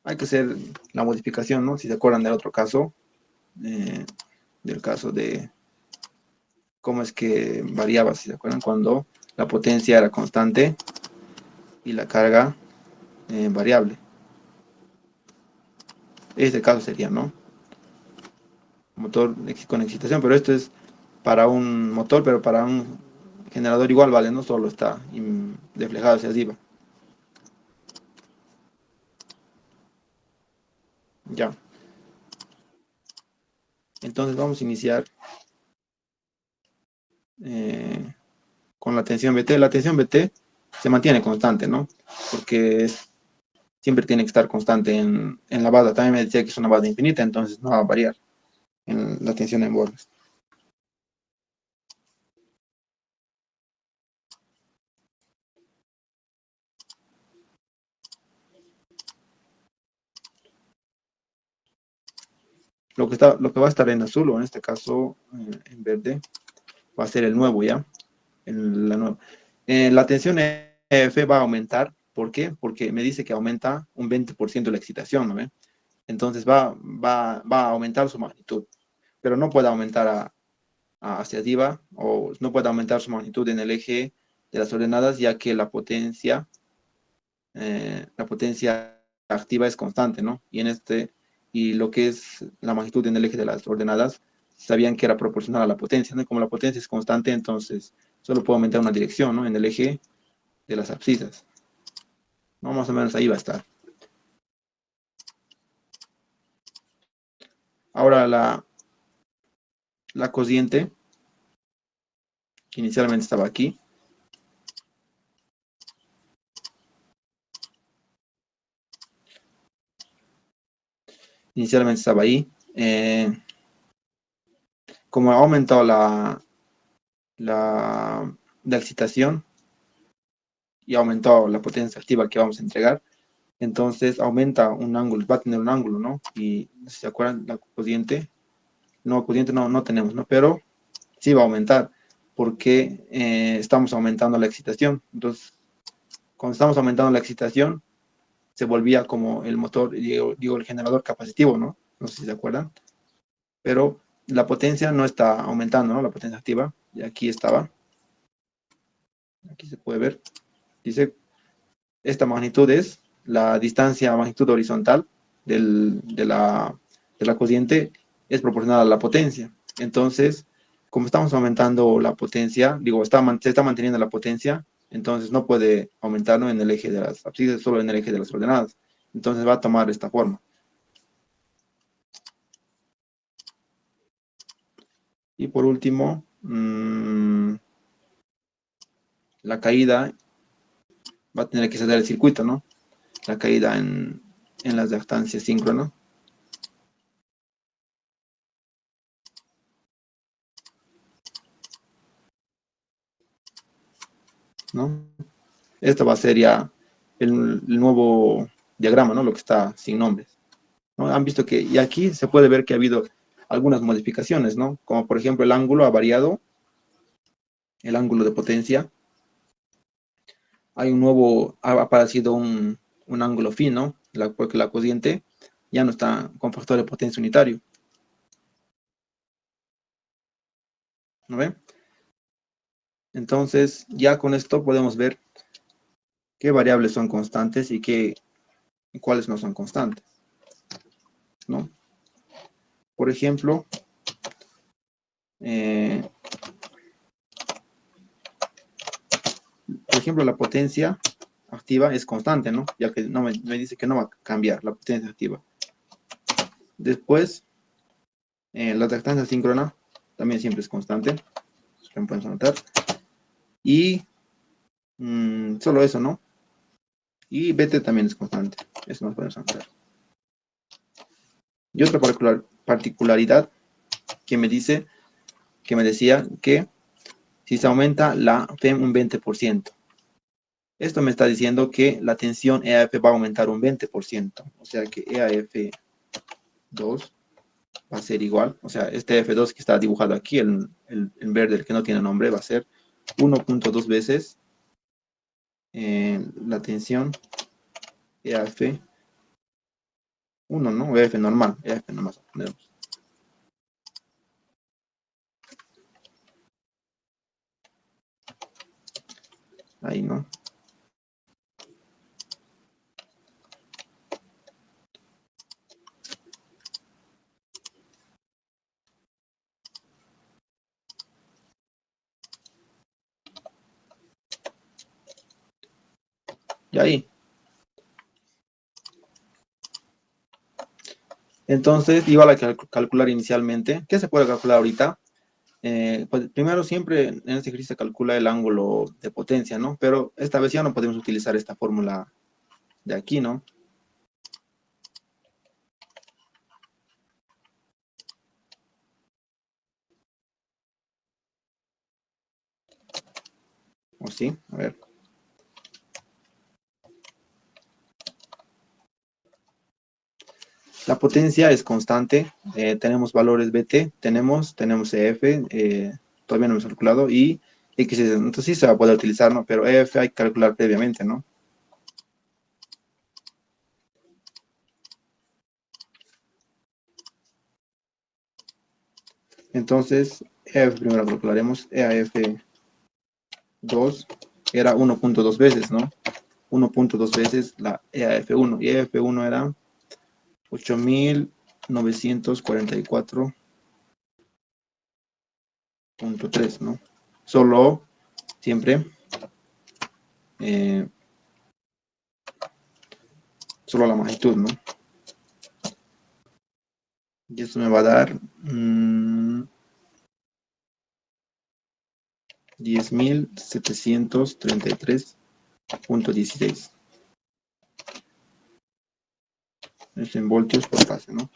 hay que hacer la modificación, ¿no? Si se acuerdan del otro caso, del caso de cómo es que variaba, si se acuerdan, cuando la potencia era constante y la carga variable. Este caso sería, ¿no? Motor con excitación, pero esto es para un motor, pero para un generador igual, ¿vale? No solo está reflejado hacia arriba. Ya. Entonces vamos a iniciar con la tensión BT. La tensión BT se mantiene constante, ¿no? Porque siempre tiene que estar constante en la banda. También me decía que es una banda infinita, entonces no va a variar en la tensión en bordes. Lo que va a estar en azul, o en este caso en verde, va a ser el nuevo ya. La tensión EF va a aumentar. ¿Por qué? Porque me dice que aumenta un 20% la excitación, ¿no ve? Entonces va a aumentar su magnitud, pero no puede aumentar hacia arriba, o no puede aumentar su magnitud en el eje de las ordenadas, ya que la potencia activa es constante, ¿no? Y lo que es la magnitud en el eje de las ordenadas, sabían que era proporcional a la potencia, ¿no? Y como la potencia es constante, entonces solo puedo aumentar una dirección, ¿no? En el eje de las abscisas, ¿no? Más o menos ahí va a estar. Ahora la cociente, que inicialmente estaba aquí, inicialmente estaba ahí. Como ha aumentado la excitación y ha aumentado la potencia activa que vamos a entregar, entonces aumenta un ángulo, va a tener un ángulo, ¿no? Y si se acuerdan, la cociente no tenemos, ¿no? Pero sí va a aumentar porque estamos aumentando la excitación. Entonces, cuando estamos aumentando la excitación, se volvía como el motor, digo, el generador capacitivo, ¿no? No sé si se acuerdan. Pero la potencia no está aumentando, ¿no? La potencia activa, y aquí estaba, aquí se puede ver, dice, esta magnitud es la distancia, magnitud horizontal de la cociente, es proporcional a la potencia. Entonces, como estamos aumentando la potencia, digo, se está manteniendo la potencia, entonces no puede aumentar, ¿no? En el eje de las abscisas, solo en el eje de las ordenadas. Entonces va a tomar esta forma. Y por último, la caída va a tener que ceder el circuito, ¿no? La caída en las reactancias síncronas, ¿no? Esto va a ser ya el nuevo diagrama, ¿no? Lo que está sin nombres, ¿no? Han visto que, y aquí se puede ver que ha habido algunas modificaciones, ¿no? Como por ejemplo el ángulo ha variado, el ángulo de potencia. Ha aparecido un ángulo fino, porque la cociente ya no está con factor de potencia unitario, ¿no ve? Entonces, ya con esto podemos ver qué variables son constantes y cuáles no son constantes, ¿no? Por ejemplo, eh, la potencia activa es constante, ¿no? Ya que no me dice que no va a cambiar la potencia activa. Después, la reactancia síncrona también siempre es constante, que pueden notar. Y solo eso, ¿no? Y BT también es constante, eso nos podemos notar. Y otra particularidad que me decía que si se aumenta la FEM un 20%, esto me está diciendo que la tensión EAF va a aumentar un 20%, o sea que EAF2 va a ser igual, o sea, este F2 que está dibujado aquí, en verde, el que no tiene nombre, va a ser 1.2 veces la tensión EAF1, ¿no? EAF normal, EAF nomás ponemos. Ahí, ¿no? Y ahí. Entonces, igual hay que calcular inicialmente. ¿Qué se puede calcular ahorita? Pues primero siempre en este ejercicio se calcula el ángulo de potencia, ¿no? Pero esta vez ya no podemos utilizar esta fórmula de aquí, ¿no? ¿O sí? A ver. La potencia es constante, tenemos valores BT, tenemos EF, todavía no hemos calculado, y X, entonces sí se va a poder utilizar, ¿no? Pero EF hay que calcular previamente, ¿no? Entonces, EF primero calcularemos, EAF 2 era 1.2 veces, ¿no? 1.2 veces la EAF1, y EAF1 era 8.944.3, ¿no? Solo, siempre, eh, solo la magnitud, ¿no? Y esto me va a dar 10.733.16. Esto en voltios por fase, ¿no?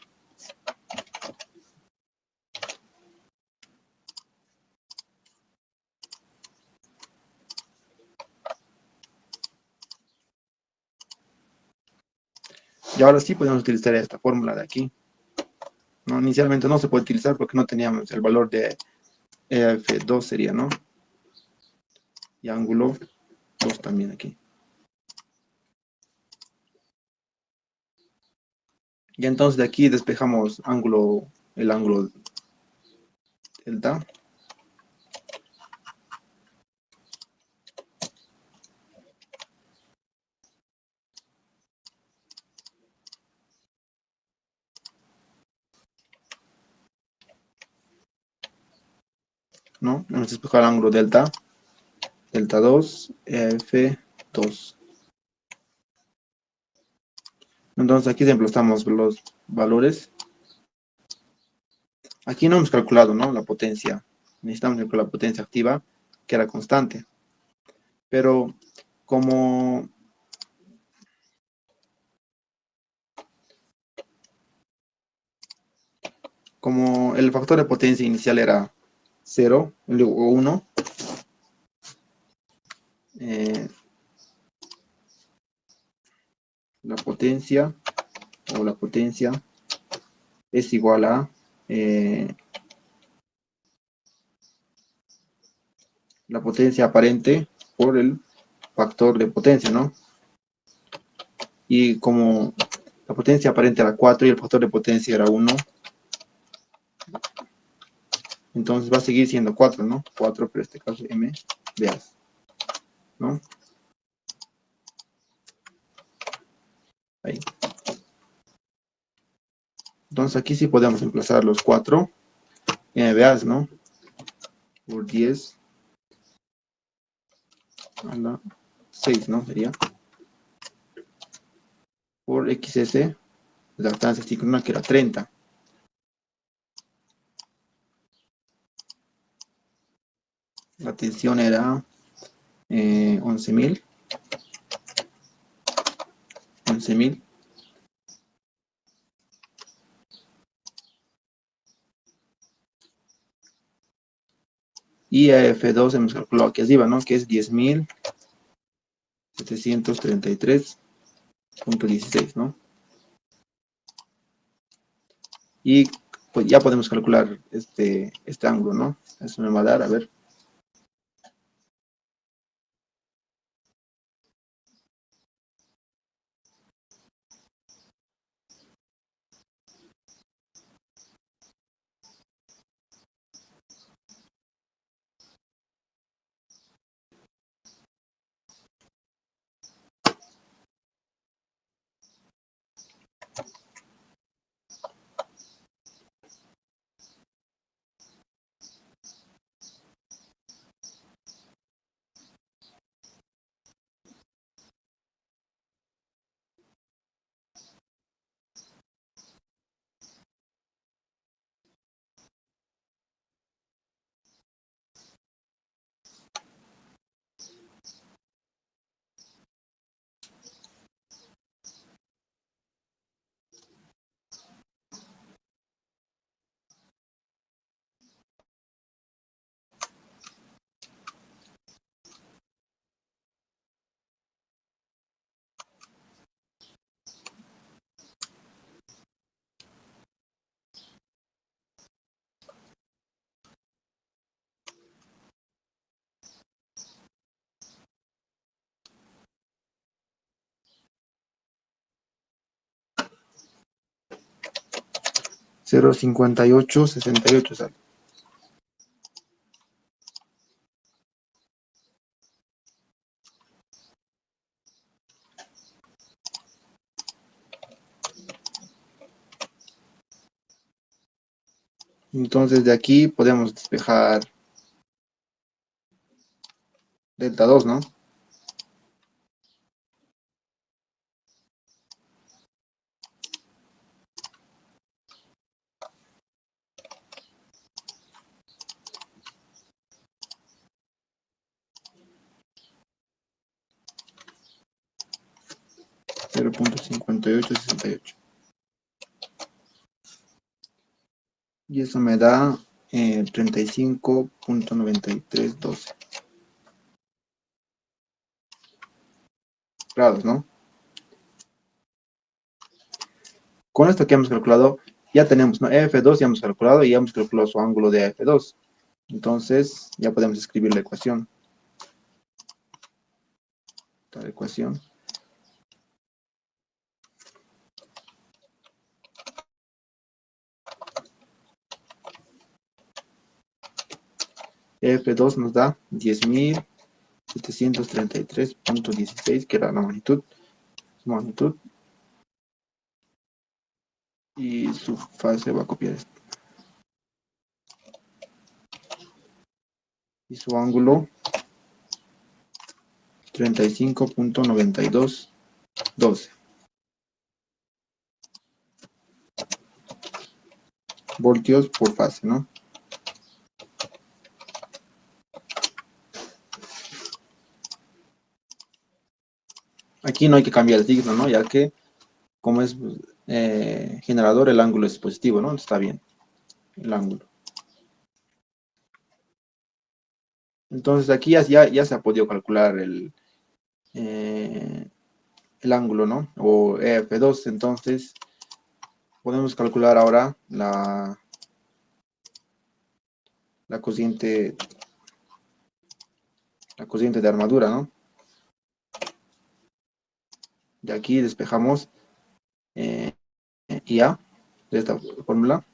Y ahora sí podemos utilizar esta fórmula de aquí, ¿no? Inicialmente no se puede utilizar porque no teníamos el valor de EF2 sería, ¿no? Y ángulo 2 también aquí. Y entonces de aquí despejamos el ángulo delta. ¿No? Hemos despejado el ángulo delta, delta 2, EF2. Entonces aquí desplazamos los valores. Aquí no hemos calculado, ¿no? La potencia. Necesitamos calcular la potencia activa, que era constante. Pero como, como el factor de potencia inicial era 0 o 1, eh, la potencia es igual a la potencia aparente por el factor de potencia, ¿no? Y como la potencia aparente era 4 y el factor de potencia era 1, entonces va a seguir siendo 4, ¿no? 4, pero en este caso M, veas, ¿no? Ahí. Entonces aquí sí podemos emplazar los 4, veas, ¿no? Por 10 a la 6, ¿no? Sería por XS, la lactancia síncrona que era 30. La tensión era 11.000. 11.000. Y a F2 hemos calculado aquí arriba, ¿no? Que es 10.733.16, ¿no? Y pues ya podemos calcular este ángulo, ¿no? Eso me va a dar, a ver. 0,5868 sale. Entonces de aquí podemos despejar delta 2, ¿no? Cero punto 5868. Y eso me da 35,9312 grados, ¿no? Con esto que hemos calculado, ya tenemos, ¿no? F2 ya hemos calculado y ya hemos calculado su ángulo de F2. Entonces, ya podemos escribir la ecuación. La ecuación. F2 nos da 10.733,16, que era la magnitud. Su magnitud. Y su fase va a copiar esto. Y su ángulo 35,9212 voltios por fase, ¿no? Aquí no hay que cambiar el signo, ¿no? Ya que como es generador, el ángulo es positivo, ¿no? Está bien el ángulo. Entonces aquí ya se ha podido calcular el ángulo, ¿no? O F2. Entonces podemos calcular ahora la cociente de armadura, ¿no? De aquí despejamos IA de esta fórmula.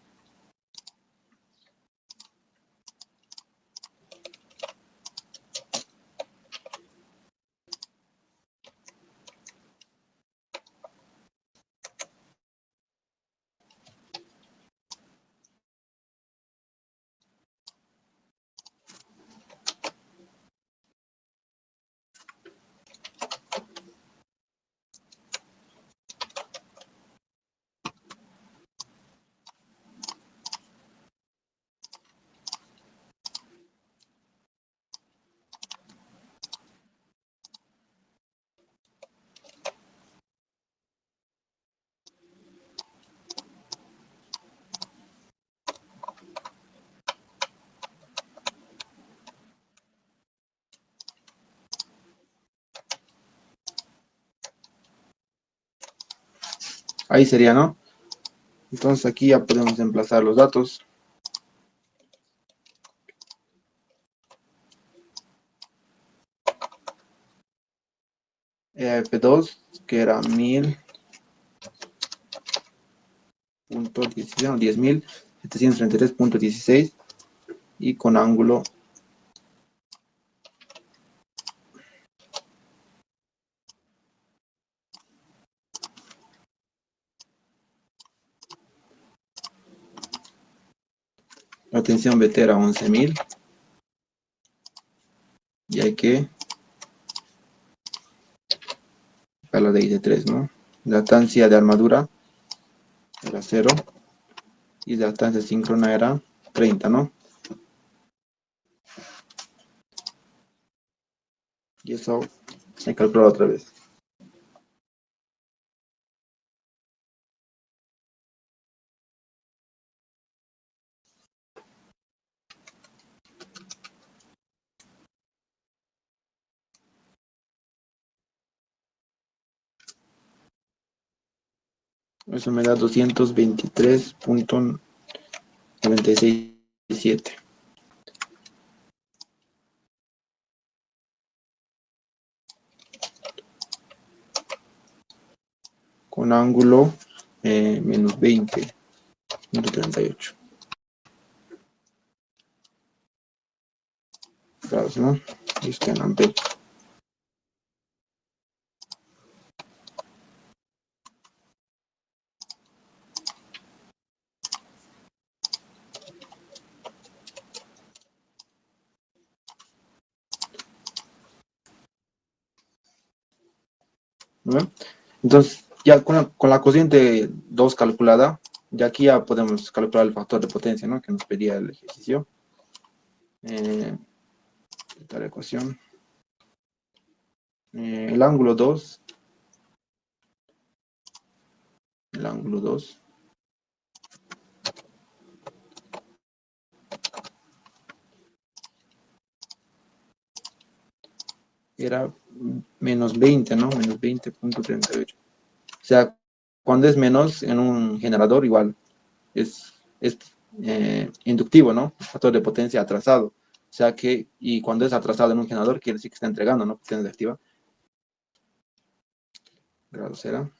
Ahí sería, ¿no? Entonces aquí ya podemos emplazar los datos. F2, que era 10.733,16 y con ángulo la tensión BT era 11.000 y hay que a la de 3, ¿no? La latancia de armadura era 0 y la latancia síncrona era 30, ¿no? Y eso se calcula otra vez. Eso me da 223,967 con ángulo menos 20. .38 grados, ¿no? Y esto en amperes. ¿No? Entonces, ya con la cociente 2 calculada, ya aquí ya podemos calcular el factor de potencia, ¿no? Que nos pedía el ejercicio. Esta la ecuación. El ángulo 2 era menos 20, ¿no? Menos 20.38. O sea, cuando es menos en un generador, igual es inductivo, ¿no? Factor de potencia atrasado. O sea que, y cuando es atrasado en un generador, quiere decir que está entregando, ¿no? Potencia activa. Grado será.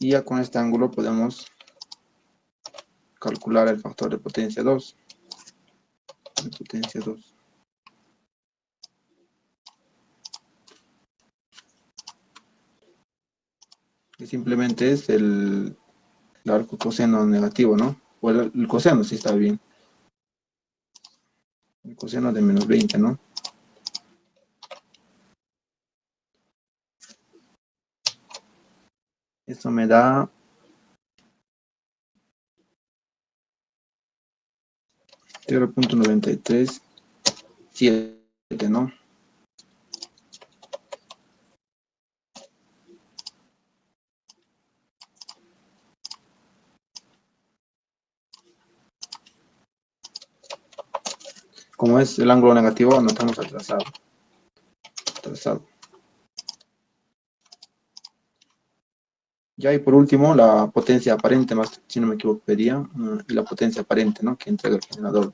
Y ya con este ángulo podemos calcular el factor de potencia 2. De potencia 2. Que simplemente es el arco coseno negativo, ¿no? O el coseno, si está bien. El coseno de menos 20, ¿no? Esto me da 0.937, ¿no? Como es el ángulo negativo, anotamos atrasado. Ya, y por último, la potencia aparente, más si no me equivoco, pedía, y la potencia aparente, ¿no? Que entrega el generador.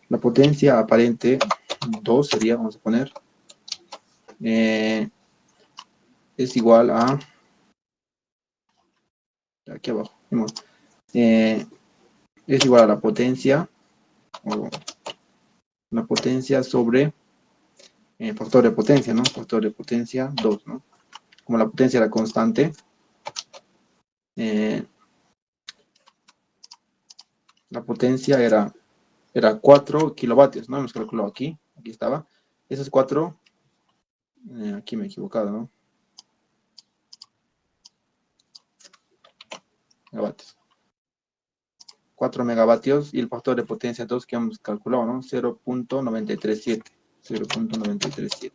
La potencia aparente 2 sería, vamos a poner, es igual a, aquí abajo, es igual a la potencia, o la potencia sobre factor de potencia, ¿no? Factor de potencia 2, ¿no? Como la potencia era constante, la potencia era 4 kilovatios, ¿no? Hemos calculado aquí estaba. Esos 4, aquí me he equivocado, ¿no? Megavatios. 4 megavatios y el factor de potencia 2 que hemos calculado, ¿no? 0.937. 0.937.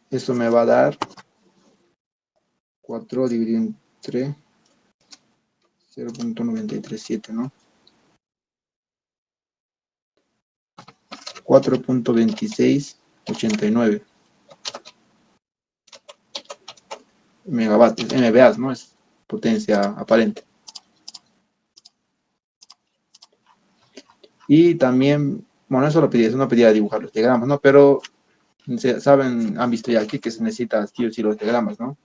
Eso me va a dar 4 dividido entre 0.937, ¿no? 4.2689 megavatios, MVAs, ¿no? Es potencia aparente. Y también, bueno, eso no pedía dibujar los diagramas, ¿no? Pero, saben, han visto ya aquí que se necesita sí o sí los diagramas, ¿no?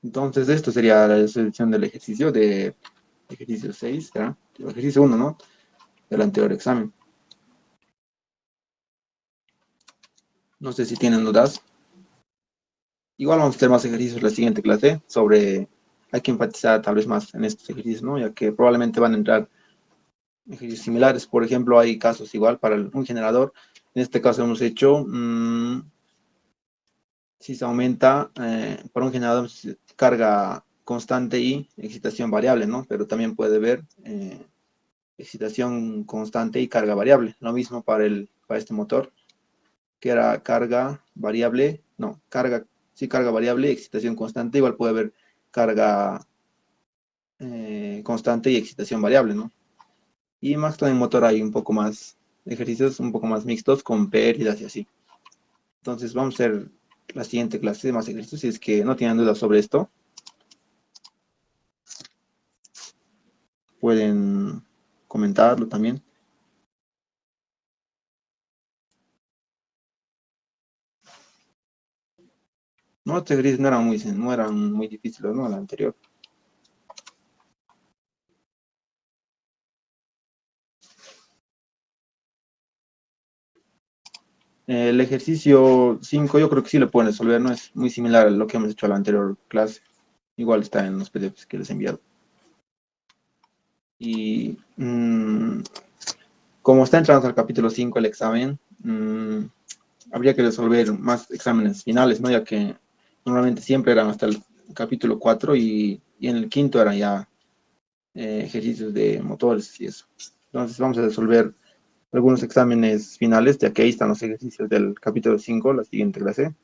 Entonces, esto sería la solución del ejercicio de ejercicio 6, ¿ya? Ejercicio 1, ¿no? Del anterior examen. No sé si tienen dudas. Igual vamos a hacer más ejercicios en la siguiente clase sobre, hay que enfatizar tal vez más en estos ejercicios, ¿no? Ya que probablemente van a entrar ejercicios similares. Por ejemplo, hay casos igual para un generador. En este caso hemos hecho, si se aumenta, para un generador carga constante y excitación variable, ¿no? Pero también puede ver excitación constante y carga variable. Lo mismo para este motor, que era carga variable, no, carga variable, excitación constante, igual puede haber carga constante y excitación variable, ¿no? Y más también motor hay un poco más, ejercicios un poco más mixtos con pérdidas y así. Entonces vamos a hacer la siguiente clase de más ejercicios, si es que no tienen dudas sobre esto, pueden comentarlo también. No, estos ejercicios no eran muy difíciles, ¿no? El anterior. El ejercicio 5 yo creo que sí lo pueden resolver, ¿no? Es muy similar a lo que hemos hecho en la anterior clase. Igual está en los PDFs que les he enviado. Y como está entrando al capítulo 5 el examen, habría que resolver más exámenes finales, ¿no? Ya que normalmente siempre eran hasta el capítulo 4 y en el quinto eran ya ejercicios de motores y eso. Entonces vamos a resolver algunos exámenes finales, ya que ahí están los ejercicios del capítulo 5, la siguiente clase,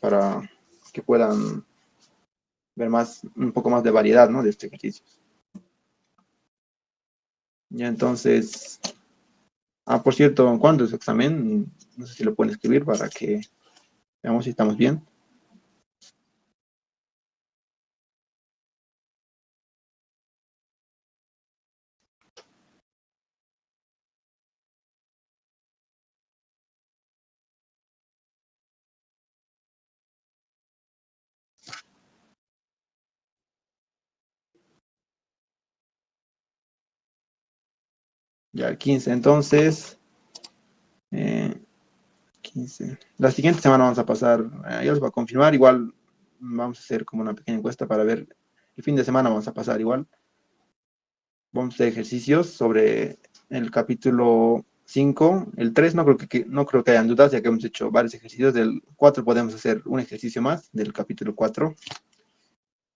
para que puedan ver un poco más de variedad, ¿no? De este ejercicio. Ya entonces, por cierto, ¿cuándo es su examen? No sé si lo pueden escribir para que veamos si estamos bien. Ya el 15, entonces, eh, 15. La siguiente semana vamos a pasar, ya les voy a confirmar, igual vamos a hacer como una pequeña encuesta para ver, el fin de semana vamos a pasar igual, vamos a hacer ejercicios sobre el capítulo 5, el 3 no creo que hayan dudas, ya que hemos hecho varios ejercicios, del 4 podemos hacer un ejercicio más del capítulo 4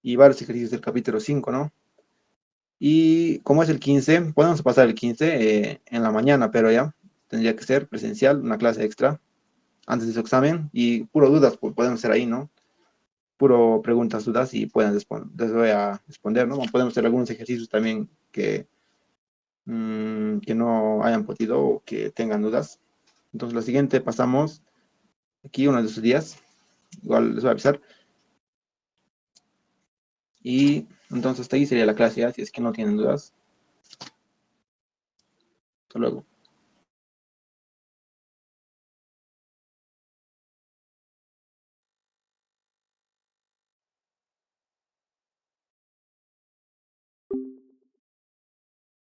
y varios ejercicios del capítulo 5, ¿no? Y como es el 15, podemos pasar el 15 en la mañana, pero ya tendría que ser presencial, una clase extra antes de su examen y puro dudas, pues podemos hacer ahí, ¿no? Puro preguntas, dudas y pueden les voy a responder, ¿no? Podemos hacer algunos ejercicios también que no hayan podido o que tengan dudas. Entonces, lo siguiente, pasamos aquí uno de sus días, igual les voy a avisar. Y entonces, hasta ahí sería la clase ya, si es que no tienen dudas. Hasta luego.